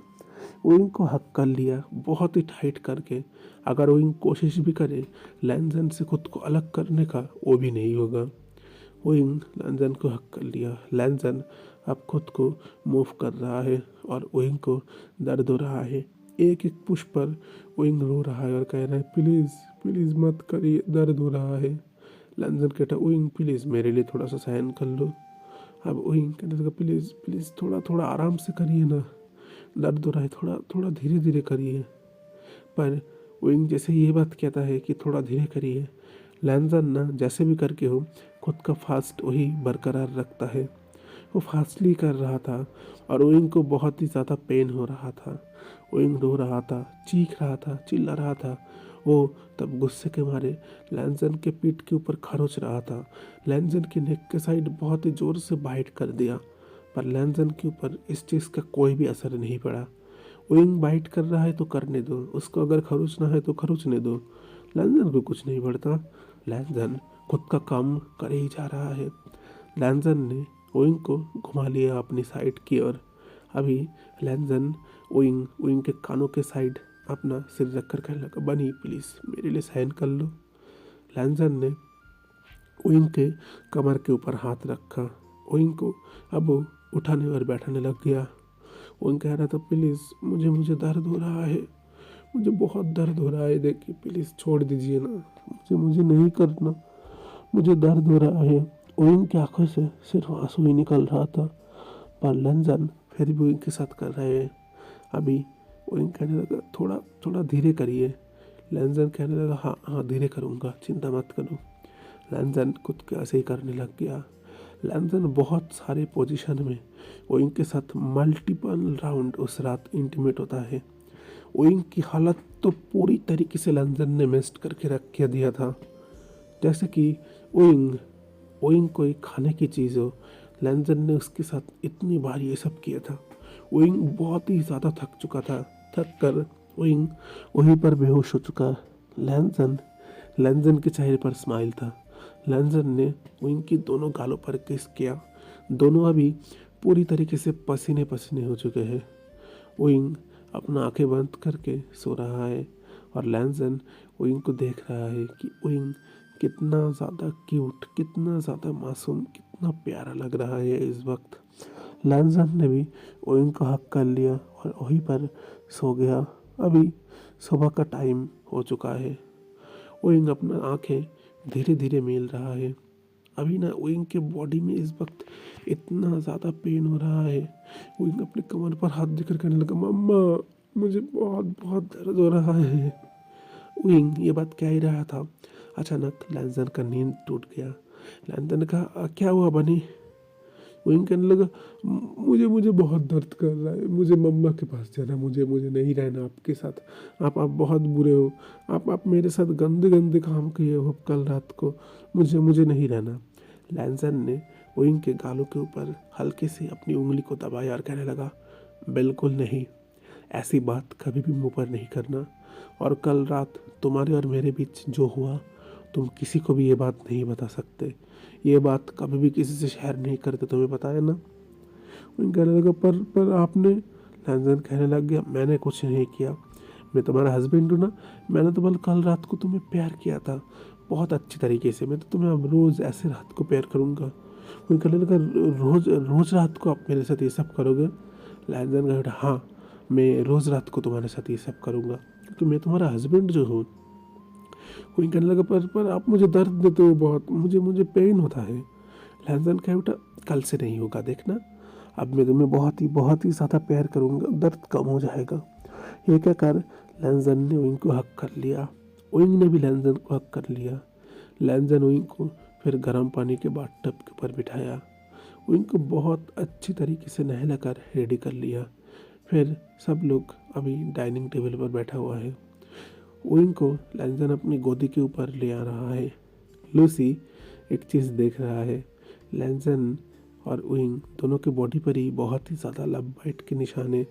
ओइंग को हक कर लिया बहुत ही टाइट करके। अगर ओइंग कोशिश भी करे लैंसन से खुद को अलग करने का, वो भी नहीं होगा। ओइंग लैंसन को हक कर लिया। लैंसन अब खुद को मूव कर रहा है और ओइंग को दर्द हो रहा है। एक एक पुश पर ओइंग रो रहा है और कह रहा है, प्लीज़ प्लीज़ मत करिए, दर्द हो रहा है। लैंसन कहता, ओइंग प्लीज़ मेरे लिए थोड़ा सा सहन कर लो। अब ओइंग कहने लगा प्लीज़ प्लीज़ थोड़ा थोड़ा आराम से करिए ना, दर्द हो रहा है, थोड़ा थोड़ा धीरे धीरे करिए। पर ओइंग जैसे ये बात कहता है कि थोड़ा धीरे करिए, लैंजन ना जैसे भी करके हो खुद का फास्ट वही बरकरार रखता है। वो फास्टली कर रहा था और ओइंग को बहुत ही ज़्यादा पेन हो रहा था। ओइंग रो रहा था, चीख रहा था, चिल्ला रहा था। वो तब गुस्से के मारे लैंजन के पीठ के ऊपर खरोच रहा था। लैंजन की नेक के साइड बहुत ही ज़ोर से बाइट कर दिया, पर लैंजन के ऊपर इस चीज़ का कोई भी असर नहीं पड़ा। ओइंग बाइट कर रहा है तो करने दो, उसको अगर खरोचना है तो खरोचने दो, लैंजन को कुछ नहीं पड़ता। लैंजन खुद का काम कर ही जा रहा है। लैंजन ने ओइंग को घुमा लिया अपनी साइड की ओर। अभी लैंजन ओइंग के कानों के साइड अपना सिर रखकर कहने लगा, बनी प्लीज़ मेरे लिए सहन कर लो। लैंजन ने ओइंग के कमर के ऊपर हाथ रखा। ओइंग को अब वो उठाने और बैठाने लग गया। ओइंग कह रहा था, प्लीज़ मुझे मुझे दर्द हो रहा है, मुझे बहुत दर्द हो रहा है, देखिए प्लीज़ छोड़ दीजिए ना, मुझे मुझे नहीं करना, मुझे दर्द हो रहा है। ओइंग की आंखों से सिर्फ आंसू ही निकल रहा था, पर लैंजन फिर भी ओइंग के साथ कर रहे हैं। अभी ओइंग कहने लगा, थोड़ा थोड़ा धीरे करिए। लैंजन कहने लगा, हाँ हाँ धीरे करूँगा, चिंता मत करो। लैंजन खुद के ऐसे ही करने लग गया। लैंजन बहुत सारे पोजीशन में ओइंग के साथ मल्टीपल राउंड उस रात इंटीमेट होता है। ओइंग की हालत तो पूरी तरीके से लैंजन ने मेस्ट करके रख के दिया था, जैसे कि ओइंग ओइंग कोई खाने की चीज़ हो। लैंजन ने उसके साथ इतनी बार ये सब किया था। ओइंग बहुत ही ज़्यादा थक चुका था। थक कर ओइंग वहीं पर बेहोश हो चुका। लैंजन लैंजन के चेहरे पर स्माइल था। लैंजन ने ओइंग की दोनों गालों पर किस किया। दोनों अभी पूरी तरीके से पसीने पसीने हो चुके हैं। ओइंग अपना आंखें बंद करके सो रहा है और लैंजन ओइंग को देख रहा है कि ओइंग कितना ज़्यादा क्यूट, कितना ज़्यादा मासूम, कितना प्यारा लग रहा है इस वक्त। लैंजन ने भी ओइंग को हक कर लिया और वहीं पर सो गया। अभी सुबह का टाइम हो चुका है। ओइंग अपना आंखें धीरे धीरे मेल रहा है। अभी ना ओइंग के बॉडी में इस वक्त इतना ज़्यादा पेन हो रहा है। ओइंग अपने कमर पर हाथ देकर कहने लगा, मम्मा मुझे बहुत बहुत दर्द हो रहा है। ओइंग ये बात कह ही रहा था, अचानक लैंजन का नींद टूट गया। लैंजन ने कहा, क्या हुआ बनी? ओइंग कहने लगा, मुझे मुझे बहुत दर्द कर रहा है, मुझे मम्मा के पास जाना, मुझे मुझे नहीं रहना आपके साथ, आप बहुत बुरे हो, आप मेरे साथ गंदे गंदे काम किए हो कल रात को, मुझे मुझे नहीं रहना। लैंजन ने ओइंग के गालों के ऊपर हल्के से अपनी उंगली को दबाया और कहने लगा, बिल्कुल नहीं, ऐसी बात कभी भी मुंह पर नहीं करना, और कल रात तुम्हारे और मेरे बीच जो हुआ तुम किसी को भी ये बात नहीं बता सकते, ये बात कभी भी किसी से शेयर नहीं करते, तुम्हें पता है ना? ओइंग कहने लगा, पर आपने। लैंजन कहने लग गया, मैंने कुछ नहीं किया, मैं तुम्हारा हस्बैंड हूँ ना, मैंने तो बल कल रात को तुम्हें प्यार किया था बहुत अच्छी तरीके से, मैं तो तुम्हें अब रोज़ ऐसे रात को प्यार करूँगा। ओइंग कहने लगा, रोज़ रोज़ रात को आप मेरे साथ ये सब करोगे? लैंजन कहने लगा, हाँ मैं रोज़ रात को तुम्हारे साथ ये सब करूँगा क्योंकि मैं तुम्हारा हस्बैंड जो हूँ। कोई कहने लगा, पर आप मुझे दर्द देते हो बहुत, मुझे मुझे पेन होता है। लैंजन कहे, बेटा कल से नहीं होगा, देखना अब मैं तुम्हें बहुत ही ज़्यादा प्यार करूँगा, दर्द कम हो जाएगा। ये क्या कर लैंजन ने ओइंग को हक कर लिया। ओइंग ने भी लैंजन को हक कर लिया। लैंजन ओइंग को फिर गर्म पानी के बाथटब के ऊपर बिठाया। ओइंग को बहुत अच्छी तरीके से नहलाकर रेडी कर लिया। फिर सब लोग अभी डाइनिंग टेबल पर बैठा हुआ है। ओइंग को लैंजन अपनी गोदी के ऊपर ले आ रहा है। लूसी एक चीज़ देख रहा है, लैंजन और ओइंग दोनों के बॉडी पर ही बहुत ही ज़्यादा लव बाइट के निशान है,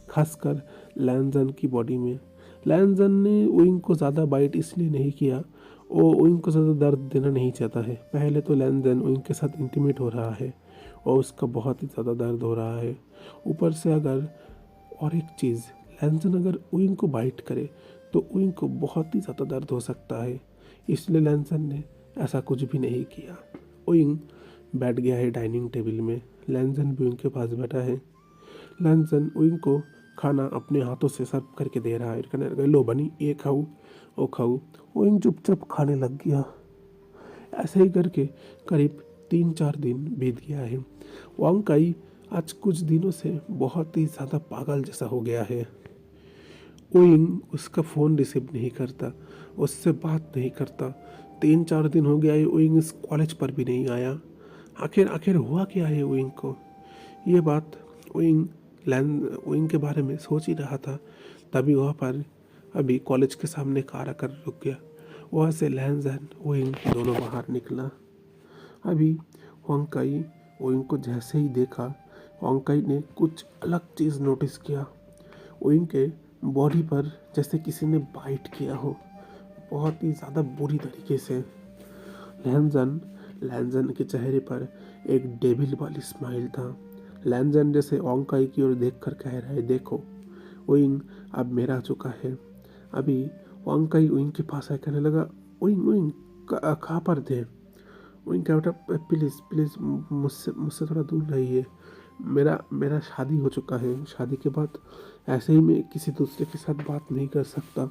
खासकर लैंजन की बॉडी में। लैंजन ने ओइंग को ज़्यादा बाइट इसलिए नहीं किया, वो ओइंग को ज़्यादा दर्द देना नहीं चाहता है। पहले तो लैंजन ओइंग के साथ इंटीमेट हो रहा है और उसका बहुत ही ज़्यादा दर्द हो रहा है। ऊपर से अगर और एक चीज़, लैंजन अगर ओइंग को बाइट करे तो ओइंग को बहुत ही ज़्यादा दर्द हो सकता है, इसलिए लैंजन ने ऐसा कुछ भी नहीं किया। ओइंग बैठ गया है डाइनिंग टेबल में, लैंजन भी ओइंग के पास बैठा है। लैंजन ओइंग को खाना अपने हाथों से सर्व करके दे रहा है, कहने लगा, लो बनी ये खाऊं वो खाऊं। ओइंग चुपचाप खाने लग गया। ऐसे ही करके करीब 3-4 दिन बीत गया है। वांग आज कुछ दिनों से बहुत ही ज़्यादा पागल जैसा हो गया है। ओइंग उसका फ़ोन रिसीव नहीं करता, उससे बात नहीं करता। 3-4 दिन हो गया है, ओइंग इस कॉलेज पर भी नहीं आया। आखिर आखिर हुआ क्या है ओइंग को? ये बात ओइंग ओइंग के बारे में सोच ही रहा था, तभी वहाँ पर अभी कॉलेज के सामने कार आकर रुक गया। वहाँ से लैंजन ओइंग दोनों बाहर निकला। अभी वांग ओइंग को जैसे ही देखा, वांग ने कुछ अलग चीज़ नोटिस किया। ओइंग के बॉडी पर जैसे किसी ने बाइट किया हो, बहुत ही ज़्यादा बुरी तरीके से। लैंजन लैंजन के चेहरे पर एक डेविल वाली स्माइल था। लैंजन जैसे वांग की ओर देखकर कह रहा है, देखो ओइंग अब मेरा हो चुका है। अभी वांग ओइंग के पास आकर कहने लगा, ओइंग ओइंग कहाँ पर थे? ओइंग क्या बेटा, प्लीज़ प्लीज़ मुझसे मुझसे थोड़ा दूर रहिए। मेरा शादी हो चुका है। शादी के बाद ऐसे ही मैं किसी दूसरे के साथ बात नहीं कर सकता।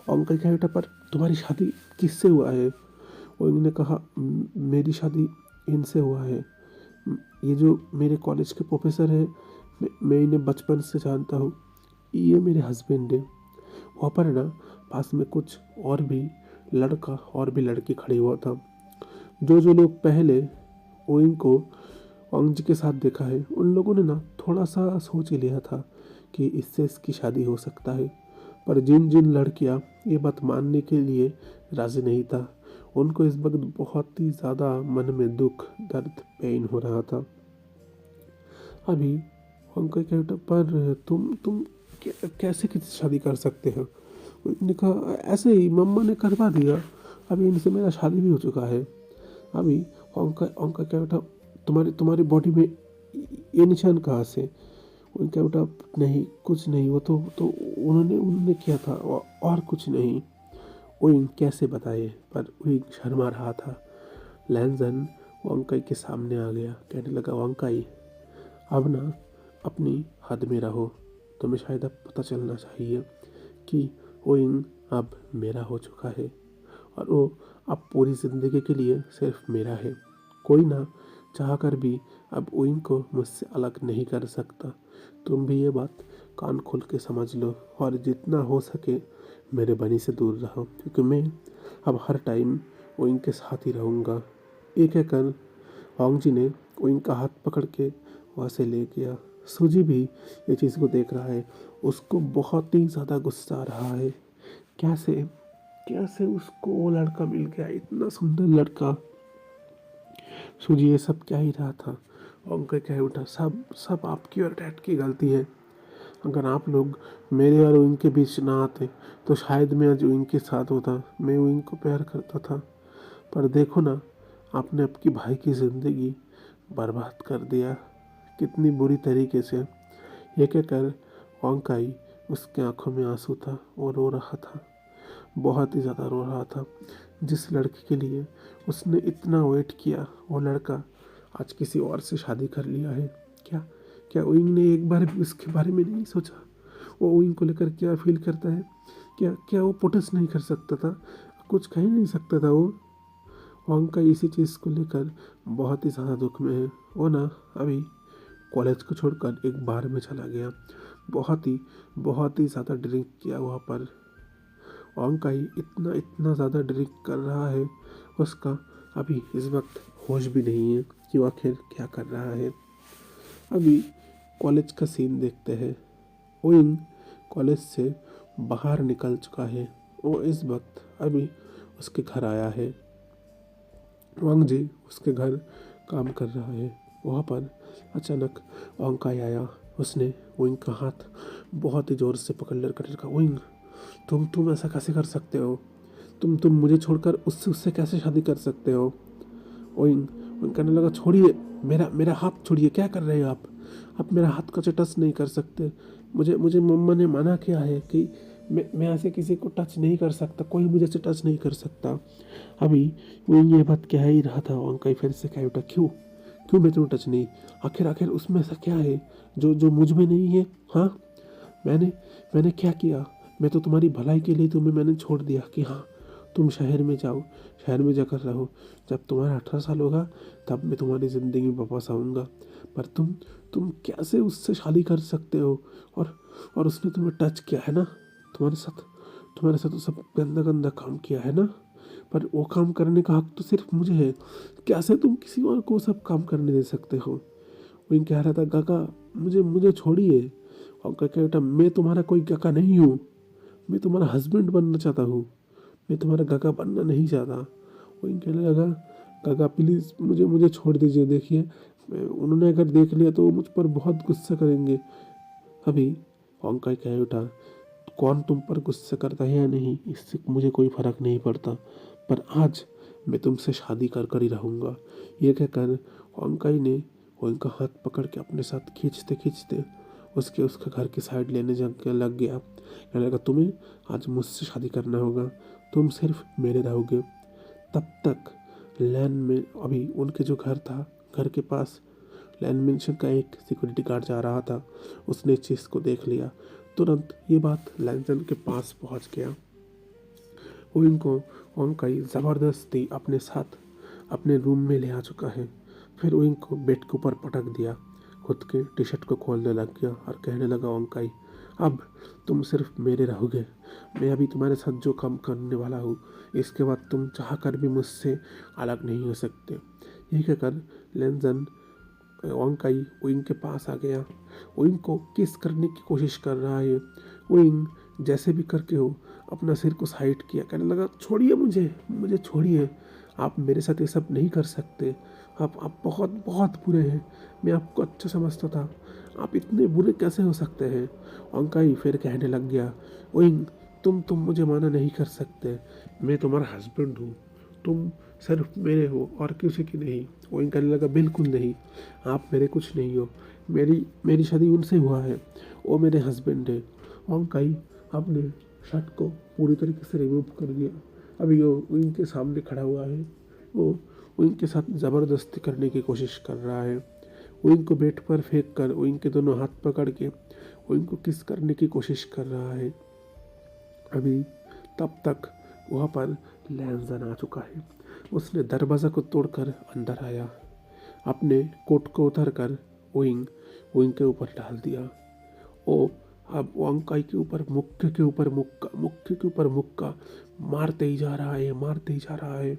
अंकल क्या बेटा, पर तुम्हारी शादी किससे हुआ है? ओइंग ने कहा, मेरी शादी इनसे हुआ है। ये जो मेरे कॉलेज के प्रोफेसर हैं, मैं इन्हें बचपन से जानता हूँ। ये मेरे हस्बैंड है। वहाँ पर ना पास में कुछ और भी लड़का और भी लड़की खड़ी हुआ था। जो जो लोग पहले ओइंग को वांग जी के साथ देखा है, उन लोगों ने ना थोड़ा सा सोच ही लिया था कि इससे इसकी शादी हो सकता है। पर जिन जिन लड़कियां ये बात मानने के लिए राजी नहीं था, उनको इस वक्त बहुत ही ज़्यादा मन में दुख, दर्द, पेन हो रहा था। अभी उनका क्या बेटा, पर तुम कैसे किसी शादी कर सकते हो? उन्होंने कहा, ऐसे ही मम्मा ने करवा दिया। अभी इनसे मेरा शादी भी हो चुका है। अभी उनका क्या बेटा, तुम्हारी बॉडी में ये निशान कहाँ से? उनका बेटा, नहीं कुछ नहीं, वो तो उन्होंने किया था और कुछ नहीं। ओइंग कैसे बताए, पर ओइंग शर्मा रहा था। लैंजन वांग के सामने आ गया, कहने लगा, वांग अब ना अपनी हद में रहो। तुम्हें शायद अब पता चलना चाहिए कि ओइंग अब मेरा हो चुका है और वो अब पूरी ज़िंदगी के लिए सिर्फ मेरा है। कोई ना चाह कर भी अब ओइंग को मुझसे अलग नहीं कर सकता। तुम भी ये बात कान खोल के समझ लो और जितना हो सके मेरे बनी से दूर रहो, क्योंकि मैं अब हर टाइम ओइंग के साथ ही रहूँगा। एक एक कर वांग जी ने ओइंग का हाथ पकड़ के वहाँ से ले गया। सूजी भी ये चीज़ को देख रहा है, उसको बहुत ही ज़्यादा गुस्सा आ रहा है। कैसे कैसे उसको वो लड़का मिल गया, इतना सुंदर लड़का। सूजी ये सब क्या ही रहा था। उनका क्या उठा, सब सब आपकी और डैड की गलती है। अगर आप लोग मेरे और उनके बीच ना आते तो शायद मैं आज उनके साथ होता। मैं उनको प्यार करता था, पर देखो ना, आपने आपकी भाई की ज़िंदगी बर्बाद कर दिया कितनी बुरी तरीके से। ये कहकर वांग उसके आंखों में आंसू था, वो रो रहा था, बहुत ही ज़्यादा रो रहा था। जिस लड़की के लिए उसने इतना वेट किया, वो लड़का आज किसी और से शादी कर लिया है। क्या क्या ओइंग ने एक बार भी उसके बारे में नहीं सोचा? वो ओइंग को लेकर क्या फील करता है? क्या क्या वो प्रोटेस्ट नहीं कर सकता था? कुछ कह नहीं सकता था वो? वांग इसी चीज़ को लेकर बहुत ही ज़्यादा दुख में है। वो ना अभी कॉलेज को छोड़कर एक बार में चला गया। बहुत ही ज़्यादा ड्रिंक किया वहाँ पर। वांग इतना इतना ज़्यादा ड्रिंक कर रहा है, उसका अभी इस वक्त होश भी नहीं है कि वो आखिर क्या कर रहा है। अभी कॉलेज का सीन देखते हैं। ओइंग कॉलेज से बाहर निकल चुका है। वो इस वक्त अभी उसके घर आया है। वांग जी उसके घर काम कर रहा है। वहाँ पर अचानक वांग आया। उसने ओइंग का हाथ बहुत ही ज़ोर से पकड़ कर कहा, ओइंग तुम ऐसा कैसे कर सकते हो? तुम मुझे छोड़कर उससे कैसे शादी कर सकते हो? ओइंग कहने लगा, छोड़िए, मेरा हाथ छोड़िए, क्या कर रहे हो आप मेरा हाथ का टच नहीं कर सकते। मुझे मम्मा ने मना किया है कि मैं ऐसे किसी को टच नहीं कर सकता, कोई मुझे से टच नहीं कर सकता। अभी वो ये बात कह ही रहा था, अंकल फिर से कह उठा, क्यों क्यों मैं तुम्हें टच नहीं? आखिर उसमें ऐसा क्या है जो मुझ में नहीं है? हाँ, मैंने क्या किया? मैं तो तुम्हारी भलाई के लिए तुम्हें मैंने छोड़ दिया कि हाँ तुम शहर में जाओ, शहर में जाकर रहो। जब तुम्हारा 18 साल होगा तब मैं तुम्हारी ज़िंदगी में वापस आऊँगा। पर तुम कैसे उससे शादी कर सकते हो? और उसने तुम्हें टच किया है ना, तुम्हारे साथ वो सब गंदा गंदा काम किया है ना, पर वो काम करने का हक तो सिर्फ मुझे है। कैसे तुम किसी और को सब काम करने दे सकते हो? वो कह रहा था, काका मुझे मुझे छोड़िए। और काका बेटा, मैं तुम्हारा कोई काका नहीं हूँ, मैं तुम्हारा हस्बैंड बनना चाहता हूँ, मैं तुम्हारा काका बनना नहीं चाहता। वो कहने लगा, काका प्लीज़ मुझे मुझे छोड़ दीजिए। देखिए उन्होंने अगर देख लिया तो वो मुझ पर बहुत गुस्सा करेंगे। अभी ओंकार कह उठा, कौन तुम पर गुस्सा करता है या नहीं इससे मुझे कोई फर्क नहीं पड़ता, पर आज मैं तुमसे शादी कर कर ही रहूँगा। ये कहकर ओंकार ने उनका हाथ पकड़ के अपने साथ खींचते खींचते उसके घर की साइड लेने लग गया। कहने लगा, तुम्हें आज मुझसे शादी करना होगा, तुम सिर्फ मेरे रहोगे। तब तक लैन में अभी उनके जो घर था, घर के पास लैंड मेंशन का एक सिक्योरिटी गार्ड जा रहा था। उसने इस चीज़ को देख लिया, तुरंत ये बात लैंसन के पास पहुंच गया। वो इनको ओंकाई ज़बरदस्ती अपने साथ अपने रूम में ले आ चुका है। फिर वो इनको बेड के ऊपर पटक दिया, खुद के टी शर्ट को खोलने लग गया और कहने लगा, ओंकाई अब तुम सिर्फ मेरे रहोगे, मैं अभी तुम्हारे साथ जो काम करने वाला हूँ इसके बाद तुम चाह कर भी मुझसे अलग नहीं हो सकते। यही कहकर लैंसन ओंकाई विंग के पास आ गया। विंग को किस करने की कोशिश कर रहा है। विंग जैसे भी करके हो अपना सिर को साइड किया, कहने लगा, छोड़िए मुझे छोड़िए, आप मेरे साथ ये सब नहीं कर सकते, आप बहुत बहुत बुरे हैं, मैं आपको अच्छा समझता था, आप इतने बुरे कैसे हो सकते हैं। ओंकाई फिर कहने लग गया, विंग तुम मुझे माना नहीं कर सकते, मैं तुम्हारा हस्बैंड हूँ, तुम सिर्फ मेरे हो और किसी की नहीं। वो कहने लगा, बिल्कुल नहीं, आप मेरे कुछ नहीं हो, मेरी शादी उनसे हुआ है, वो मेरे हस्बैंड है। ओंकाई अपने शर्ट को पूरी तरीके से रिमूव कर दिया। अभी वो उनके सामने खड़ा हुआ है, वो उनके साथ ज़बरदस्ती करने की कोशिश कर रहा है। वो इनको बेड पर फेंक कर वो इनके दोनों हाथ पकड़ के वो इनको किस करने की कोशिश कर रहा है। अभी तब तक वहाँ पर लैंसन आ चुका है। उसने दरवाज़ा को तोड़कर अंदर आया, अपने कोट को उतार कर विंग के ऊपर डाल दिया। ओ अब ओंकाई के ऊपर मुक्के के ऊपर मुक्का मारते ही जा रहा है।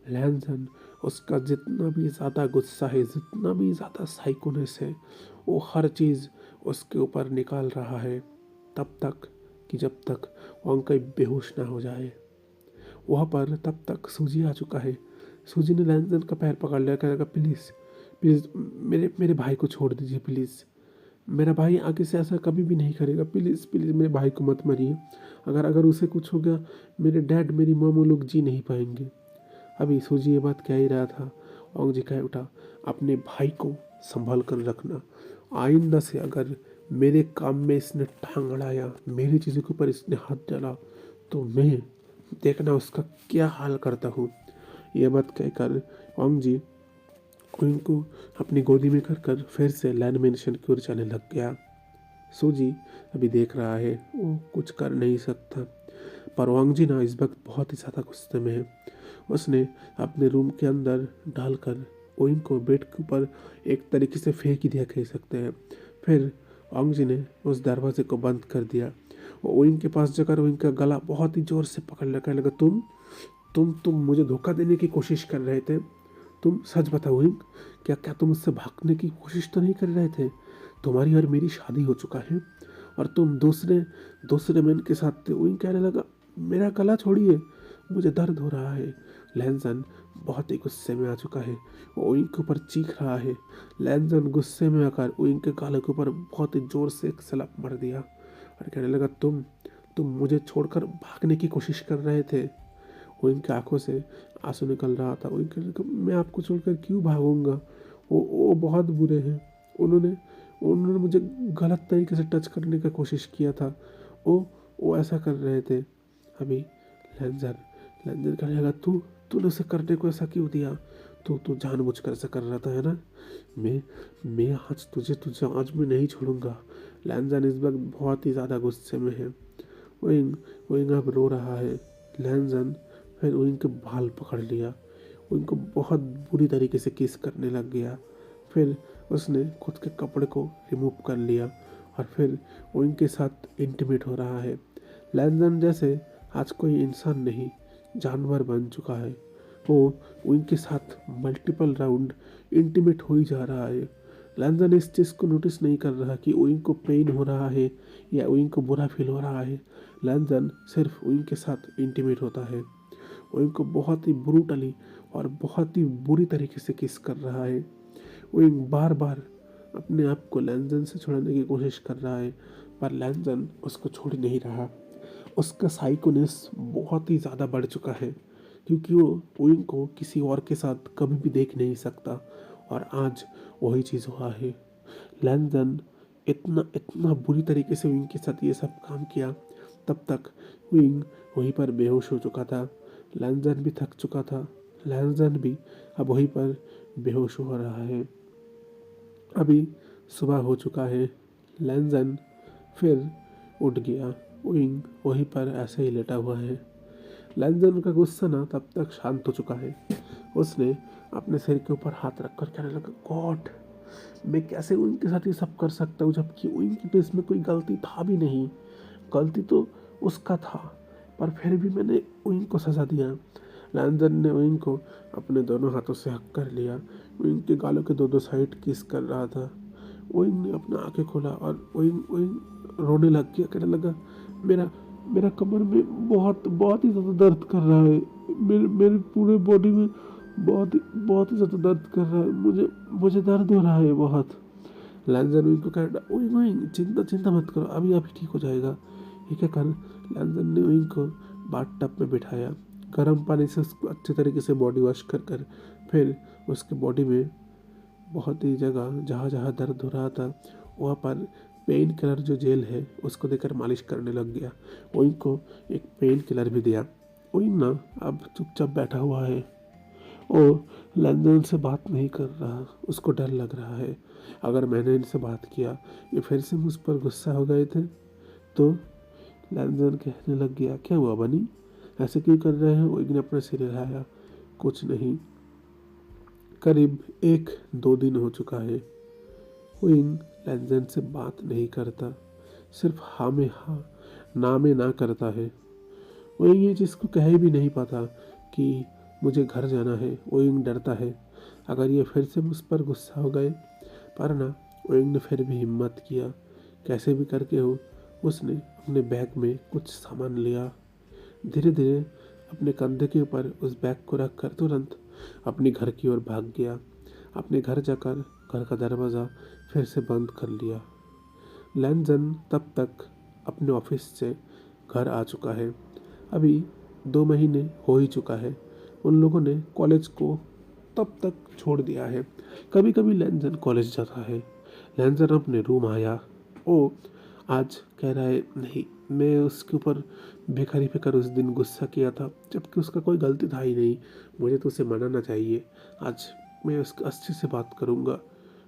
लैंसन उसका जितना भी ज़्यादा गुस्सा है, जितना भी ज़्यादा साइकोनेस है, वो हर चीज़ उसके ऊपर निकाल रहा है, तब तक कि जब तक ओंकाई बेहोश ना हो जाए। वहाँ पर तब तक सूजी आ चुका है। सूजी ने लैंसन का पैर पकड़ लिया, कहा, प्लीज़ मेरे भाई को छोड़ दीजिए, प्लीज़ मेरा भाई आगे से ऐसा कभी भी नहीं करेगा, प्लीज़ प्लीज़ मेरे भाई को मत मारिए, अगर उसे कुछ हो गया मेरे डैड मेरी मामू लोग जी नहीं पाएंगे। अभी सूजी ये बात कह ही रहा था, ओंग जी कह उठा, अपने भाई को संभाल कर रखना, आइंदा से अगर मेरे काम में इसने टांग अड़ाया, मेरी चीज़ों के ऊपर इसने हाथ डाला तो मैं देखना उसका क्या हाल करता हूँ। यह बात कहकर ओंग जी क्वीन को अपनी गोदी में कर फिर से लैंड मेंशन की ओर चलने लग गया। सूजी अभी देख रहा है, वो कुछ कर नहीं सकता, पर ओंग जी ना इस वक्त बहुत ही ज़्यादा गुस्से में है। उसने अपने रूम के अंदर डालकर ओइंग को बेड के ऊपर एक तरीके से फेंक ही दिया कह सकते हैं। फिर ओंग जी ने उस दरवाजे को बंद कर दिया। वो ओइंग के पास जाकर ओइंग का गला बहुत ही ज़ोर से पकड़ लगा, लगा तुम मुझे धोखा देने की कोशिश कर रहे थे, तुम सच बताओ ओइंग, क्या तुम मुझसे भागने की कोशिश तो नहीं कर रहे थे? तुम्हारी और मेरी शादी हो चुका है और तुम दूसरे मैन के साथ थे। ओइंग कहने लगा, मेरा गला छोड़िए, मुझे दर्द हो रहा है। लैंसन बहुत ही गुस्से में आ चुका है, वो ओइंग के ऊपर चीख रहा है। लैंसन गुस्से में आकर ओइंग के गाल के ऊपर बहुत ही जोर से एक सलाप मार दिया और कहने लगा, तुम मुझे छोड़कर भागने की कोशिश कर रहे थे। ओइंग की आंखों से आंसू निकल रहा था। ओइंग कहने लगा, मैं आपको छोड़कर क्यों भागूंगा, वो बहुत बुरे हैं, उन्होंने मुझे गलत तरीके से टच करने का कोशिश किया था, वो ऐसा कर रहे थे। अभी लैंसन कहने लगा, तूने उसे करने को ऐसा क्यों दिया? तू जानबूझ कर ऐसा कर रहा था, है ना? मैं आज तुझे आज मैं नहीं छोड़ूंगा। लैंसन इस वक्त बहुत ही ज़्यादा गुस्से में है। ओइंग अब रो रहा है। लैनजन फिर ओइंग के बाल पकड़ लिया, ओइंग को बहुत बुरी तरीके से किस करने लग गया। फिर उसने खुद के कपड़े को रिमूव कर लिया और फिर ओइंग के साथ इंटीमेट हो रहा है। लैनजन जैसे आज कोई इंसान नहीं, जानवर बन चुका है। वो ओइंग के साथ मल्टीपल राउंड इंटीमेट हो ही जा रहा है। लैनजन इस चीज़ को नोटिस नहीं कर रहा कि ओइंग को पेन हो रहा है या ओइंग को बुरा फील हो रहा है। लैनजन सिर्फ ओइंग के साथ इंटीमेट होता है। ओइंग को बहुत ही ब्रूटली और बहुत ही बुरी तरीके से किस कर रहा है। ओइंग बार बार अपने आप को लैनजन से छुड़ाने की कोशिश कर रहा है, पर लैनजन उसको छोड़ नहीं रहा। उसका साइकोनेस बहुत ही ज़्यादा बढ़ चुका है, क्योंकि वो ओइंग को किसी और के साथ कभी भी देख नहीं सकता, और आज वही चीज़ हुआ है। लैनजन इतना इतना बुरी तरीके से ओइंग के साथ ये सब काम किया, तब तक ओइंग वहीं पर बेहोश हो चुका था। लैनजन भी थक चुका था। लैनजन भी अब वहीं पर बेहोश हो रहा है। अभी सुबह हो चुका है। लैनजन फिर उठ गया। ओइंग वहीं पर ऐसे ही लेटा हुआ है। लैनजन का गुस्सा ना तब तक शांत हो चुका है। उसने अपने सिर के ऊपर हाथ रखकर कहने लगा, गॉड, मैं कैसे ओइंग के साथ ये सब कर सकता हूँ, जबकि ओइंग के केस में कोई गलती था भी नहीं। गलती तो उसका था, पर फिर भी मैंने ओइंग को सजा दिया। लैनजन ने ओइंग को अपने दोनों हाथों से हक कर लिया। ओइंग के गालों के दो साइड किस कर रहा था। ओइंग ने अपना आंखें खोला और ओइंग ओइंग रोने लग गया। कहने लगा, मेरा मेरा कमर में बहुत बहुत ही ज़्यादा दर्द कर रहा है। मेरे पूरे बॉडी में बहुत ही ज़्यादा दर्द कर रहा है। मुझे दर्द हो रहा है बहुत। लैनजन ओइंग को कहना, ओइंग ओइंग चिंता मत करो, अभी ठीक हो जाएगा। ये क्या कर, लैनजन ने ओइंग को बाथटब में बिठाया। गर्म पानी से उसको अच्छे तरीके से बॉडी वॉश कर फिर उसके बॉडी में बहुत ही जगह जहाँ जहाँ दर्द हो रहा था वहाँ पर पेन किलर जो जेल है उसको देकर मालिश करने लग गया। ओइंग को एक पेन किलर भी दिया। ओइंग ना अब चुपचाप बैठा हुआ है। वो लैनजन से बात नहीं कर रहा। उसको डर लग रहा है, अगर मैंने इनसे बात किया ये फिर से मुझ पर गुस्सा हो गए थे तो। लैनजन कहने लग गया, क्या हुआ बनी, ऐसे क्यों कर रहे हैं? ओइंग ने अपना सिर हिलाया, कुछ नहीं। करीब 1-2 दिन हो चुका है। ओइंग लैनजन से बात नहीं करता, सिर्फ हाँ में हाँ, ना में ना करता है। ओइंग ये चीज़ को कह भी नहीं पाता कि मुझे घर जाना है। ओइंग डरता है अगर ये फिर से मुझ पर गुस्सा हो गए। पर ना, ओइंग ने फिर भी हिम्मत किया। कैसे भी करके हो उसने अपने बैग में कुछ सामान लिया। धीरे धीरे अपने कंधे के ऊपर उस बैग को रख कर तुरंत अपने घर की ओर भाग गया। अपने घर जाकर घर का दरवाज़ा फिर से बंद कर लिया। लैनजन तब तक अपने ऑफिस से घर आ चुका है। अभी 2 महीने हो ही चुका है। उन लोगों ने कॉलेज को तब तक छोड़ दिया है। कभी कभी लैनजन कॉलेज जाता है। लैनजन अपने रूम आया। ओ आज कह रहा है, नहीं, मैं उसके ऊपर बेकारी पे कर उस दिन गुस्सा किया था, जबकि उसका कोई गलती था ही नहीं। मुझे तो उसे मनाना चाहिए। आज मैं उसके अच्छे से बात करूँगा,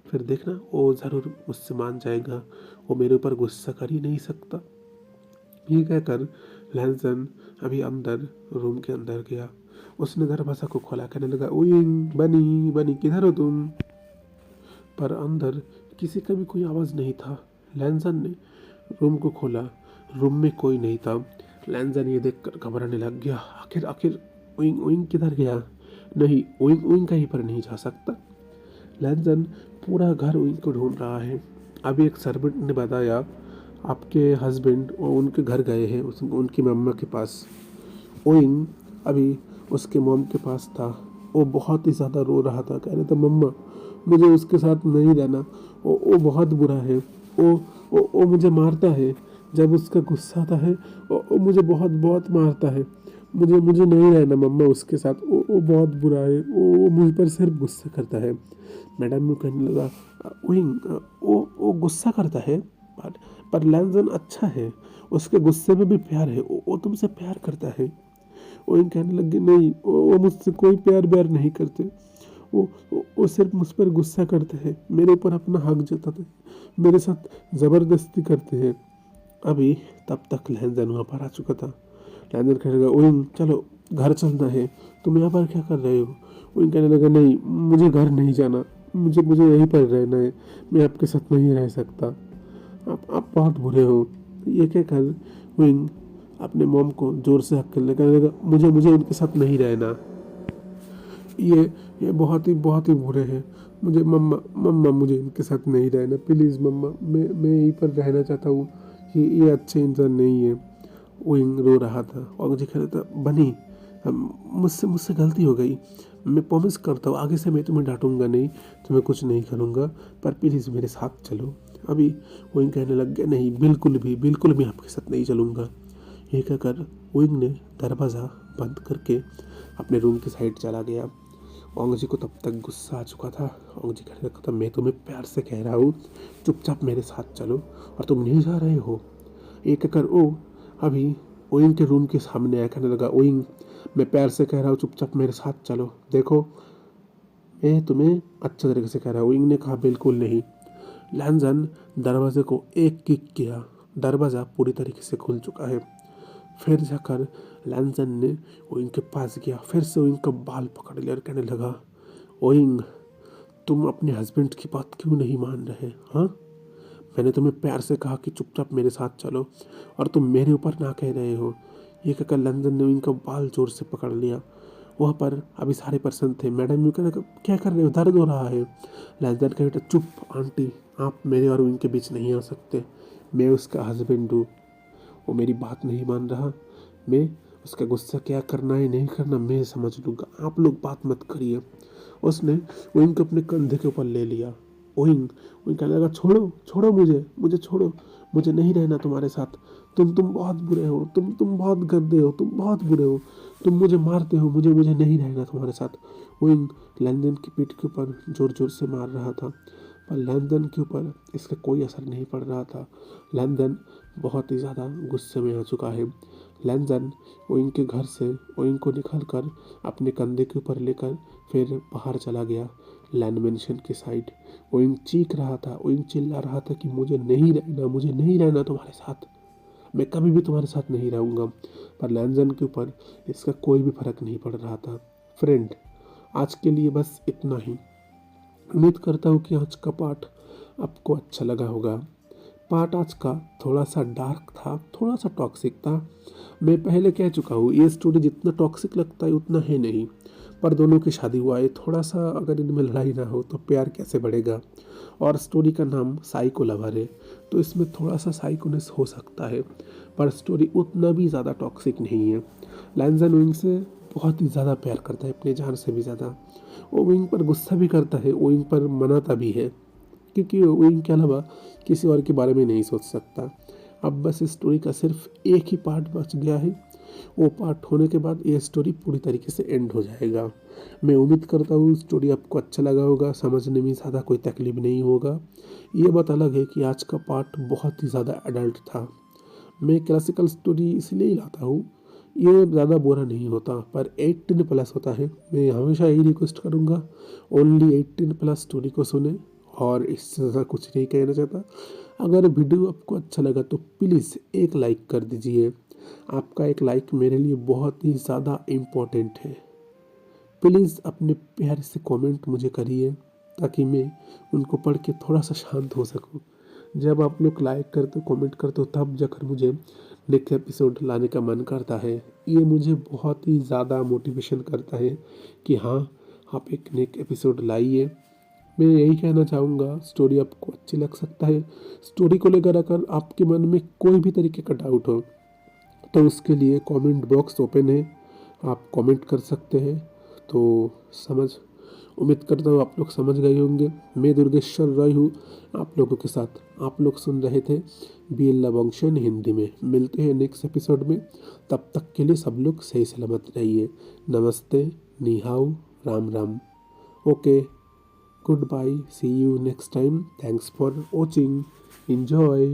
फिर देखना वो ज़रूर मुझसे मान जाएगा। वो मेरे ऊपर गुस्सा कर ही नहीं सकता। ये कहकर लैनजन अभी अंदर रूम के अंदर गया। उसने दरवाज़ा को खोला, कहने लगा, ओइंग, बनी किधर हो तुम? पर अंदर किसी का भी कोई आवाज़ नहीं था। लैनजन ने रूम को खोला, रूम में कोई नहीं था। लैनजन ये देखकर घबराने लग गया। आखिर ओइंग किधर गया? नहीं, ओइंग कहीं पर नहीं जा सकता। लैनजन पूरा घर ओइंग को ढूंढ रहा है। अभी एक सर्वेंट ने बताया, आपके हस्बैंड उनके घर गए हैं, उनकी मम्मा के पास। ओइंग अभी उसके मॉम के पास था। वो बहुत ही ज़्यादा रो रहा था, कह रहा था, मम्मा मुझे उसके साथ नहीं रहना, वो बहुत बुरा है, वो मुझे मारता है, जब उसका गुस्सा आता है वो मुझे बहुत बहुत मारता है। मुझे नहीं रहना मम्मा उसके साथ, वो बहुत बुरा है, वो मुझ पर सिर्फ गुस्सा करता है। मैडम ने कहने लगा, ओइंग, वो गुस्सा करता है, पर लैनजन अच्छा है, उसके गुस्से में भी प्यार है, वो तुमसे प्यार करता है। ओइंग कहने लगी, नहीं, वो मुझसे कोई प्यार व्यार नहीं करते, वो सिर्फ मुझ पर गुस्सा करते हैं, मेरे ऊपर अपना हक जताते, मेरे साथ ज़बरदस्ती करते हैं। अभी तब तक लैनजन वहाँ पर आ चुका था। लैंदन कहने लगा ओइंग चलो घर चलना है, तुम यहाँ पर क्या कर रहे हो? ओइंग कहने लगा नहीं, मुझे घर नहीं जाना, मुझे मुझे यहीं पर रहना है, मैं आपके साथ नहीं रह सकता, आप बहुत बुरे हो। ये कहकर ओइंग अपने मॉम को जोर से हक कहने लगा मुझे मुझे उनके साथ नहीं रहना, ये बहुत ही बुरे हैं, मुझे मम्मा मम्मा मुझे इनके साथ नहीं रहना, प्लीज़ मम्मा, मैं यहीं पर रहना चाहता हूँ, ये अच्छे इंसान नहीं है। ओइंग रो रहा था और मुझे कह रहा था बनी मुझसे मुझसे गलती हो गई, मैं प्रॉमिस करता हूँ आगे से मैं तुम्हें डांटूंगा नहीं, तुम्हें कुछ नहीं करूँगा, पर प्लीज़ मेरे साथ चलो। अभी ओइंग कहने लग गया नहीं, बिल्कुल भी आपके साथ नहीं चलूँगा। ये कहकर ओइंग ने दरवाज़ा बंद करके अपने रूम की साइड चला गया। ओंग जी को तब तक गुस्सा आ चुका था। ओंग जी कहने लगा था मैं तुम्हें प्यार से कह रहा हूँ चुपचाप मेरे साथ चलो, और तुम नहीं जा रहे हो। एक कहकर ओ अभी ओइंग के रूम के सामने आया, कहने लगा ओइंग मैं प्यार से कह रहा हूँ चुपचाप मेरे साथ चलो, देखो मैं तुम्हें अच्छे तरीके से कह रहा हूँ। ओइंग ने कहा बिल्कुल नहीं। लैंजन दरवाजे को एक किक किया, दरवाज़ा पूरी तरीके से खुल चुका है। फिर जाकर लैंसन ने ओइंग के पास गया, फिर से ओइंग का बाल पकड़ लिया और कहने लगा ओइंग तुम अपने हस्बैंड की बात क्यों नहीं मान रहे? हाँ, मैंने तुम्हें प्यार से कहा कि चुपचाप मेरे साथ चलो और तुम मेरे ऊपर ना कह रहे हो। ये कहकर लैंसन ने ओइंग का बाल जोर से पकड़ लिया। वहाँ पर अभी सारे पर्सन थे। मैडम यू कहने क्या कर रहे हो, दर्द हो रहा है? लैंसन का बेटा चुप आंटी, आप मेरे और ओइंग के बीच नहीं आ सकते, मैं उसका हस्बैंड हूँ, वो मेरी बात नहीं मान रहा, मैं उसका गुस्सा क्या करना है नहीं करना मैं समझ लूँगा, आप लोग बात मत करिए। उसने ओइंग को अपने कंधे के ऊपर ले लिया। ओइंग ओइंग कहने लगा छोड़ो छोड़ो मुझे छोड़ो, मुझे नहीं रहना तुम्हारे साथ, तुम बहुत बुरे हो, तुम बहुत गंदे हो, तुम बहुत बुरे हो, तुम मुझे मारते हो, मुझे मुझे नहीं रहना तुम्हारे साथ। ओइंग लैंदन की पीठ के ऊपर जोर जोर से मार रहा था, पर लैंदन के ऊपर इसका कोई असर नहीं पड़ रहा था। लैंदन बहुत ही ज़्यादा गुस्से में आ चुका है। लैंदन ओइंग के घर से ओइंग को निकाल कर अपने कंधे के ऊपर लेकर फिर बाहर चला गया लैंड मेंशन की साइड। ओइंग चीख रहा था, ओइंग चिल्ला रहा था कि मुझे नहीं रहना तुम्हारे साथ, मैं कभी भी तुम्हारे साथ नहीं रहूँगा। पर लैंदन के ऊपर इसका कोई भी फर्क नहीं पड़ रहा था। फ्रेंड, आज के लिए बस इतना ही। उम्मीद करता हूँ कि आज का पाठ आपको अच्छा लगा होगा। पार्ट आज का थोड़ा सा डार्क था, थोड़ा सा टॉक्सिक था। मैं पहले कह चुका हूँ ये स्टोरी जितना टॉक्सिक लगता है उतना है नहीं, पर दोनों की शादी हुआ है, थोड़ा सा अगर इनमें लड़ाई ना हो तो प्यार कैसे बढ़ेगा। और स्टोरी का नाम साइको लवर है, तो इसमें थोड़ा सा साइकोनेस हो सकता है, पर स्टोरी उतना भी ज़्यादा टॉक्सिक नहीं है। लैंसन ओइंग से बहुत ही ज़्यादा प्यार करता है, अपने जान से भी ज़्यादा। ओइंग पर गुस्सा भी करता है, ओइंग पर मनाता भी है, क्योंकि ओइंग के अलावा किसी और के बारे में नहीं सोच सकता। अब बस इस स्टोरी का सिर्फ एक ही पार्ट बच गया है, वो पार्ट होने के बाद ये स्टोरी पूरी तरीके से एंड हो जाएगा। मैं उम्मीद करता हूँ स्टोरी आपको अच्छा लगा होगा, समझने में ज़्यादा कोई तकलीफ नहीं होगा। ये बात अलग है कि आज का पार्ट बहुत ही ज़्यादा एडल्ट था। मैं क्लासिकल स्टोरी इसलिए ही लाता हूँ, ये ज़्यादा बुरा नहीं होता, पर 18+ होता है। मैं हमेशा यही रिक्वेस्ट करूँगा ओनली 18+ स्टोरी को सुने, और इससे ज़्यादा कुछ नहीं कहना चाहता। अगर वीडियो आपको अच्छा लगा तो प्लीज़ एक लाइक कर दीजिए, आपका एक लाइक मेरे लिए बहुत ही ज़्यादा इम्पोर्टेंट है। प्लीज़ अपने प्यार से कमेंट मुझे करिए, ताकि मैं उनको पढ़ के थोड़ा सा शांत हो सकूं। जब आप लोग लाइक करते हो कमेंट करते हो तब जाकर मुझे नेक्स्ट एपिसोड लाने का मन करता है। ये मुझे बहुत ही ज़्यादा मोटिवेशन करता है कि हाँ, आप एक नेक्स्ट एपिसोड लाइए। मैं यही कहना चाहूँगा, स्टोरी आपको अच्छी लग सकता है। स्टोरी को लेकर अगर आपके मन में कोई भी तरीके का डाउट हो तो उसके लिए कमेंट बॉक्स ओपन है, आप कमेंट कर सकते हैं। तो उम्मीद करता हूँ आप लोग समझ गए होंगे। मैं दुर्गेश्वर रॉय हूँ आप लोगों के साथ। आप लोग सुन रहे थे BL लव फंक्शन हिंदी में। मिलते हैं नेक्स्ट एपिसोड में, तब तक के लिए सब लोग सही सलामत रहिए। नमस्ते, नी हाउ, Ram Ram. Okay, goodbye, see you next time, thanks for watching, enjoy।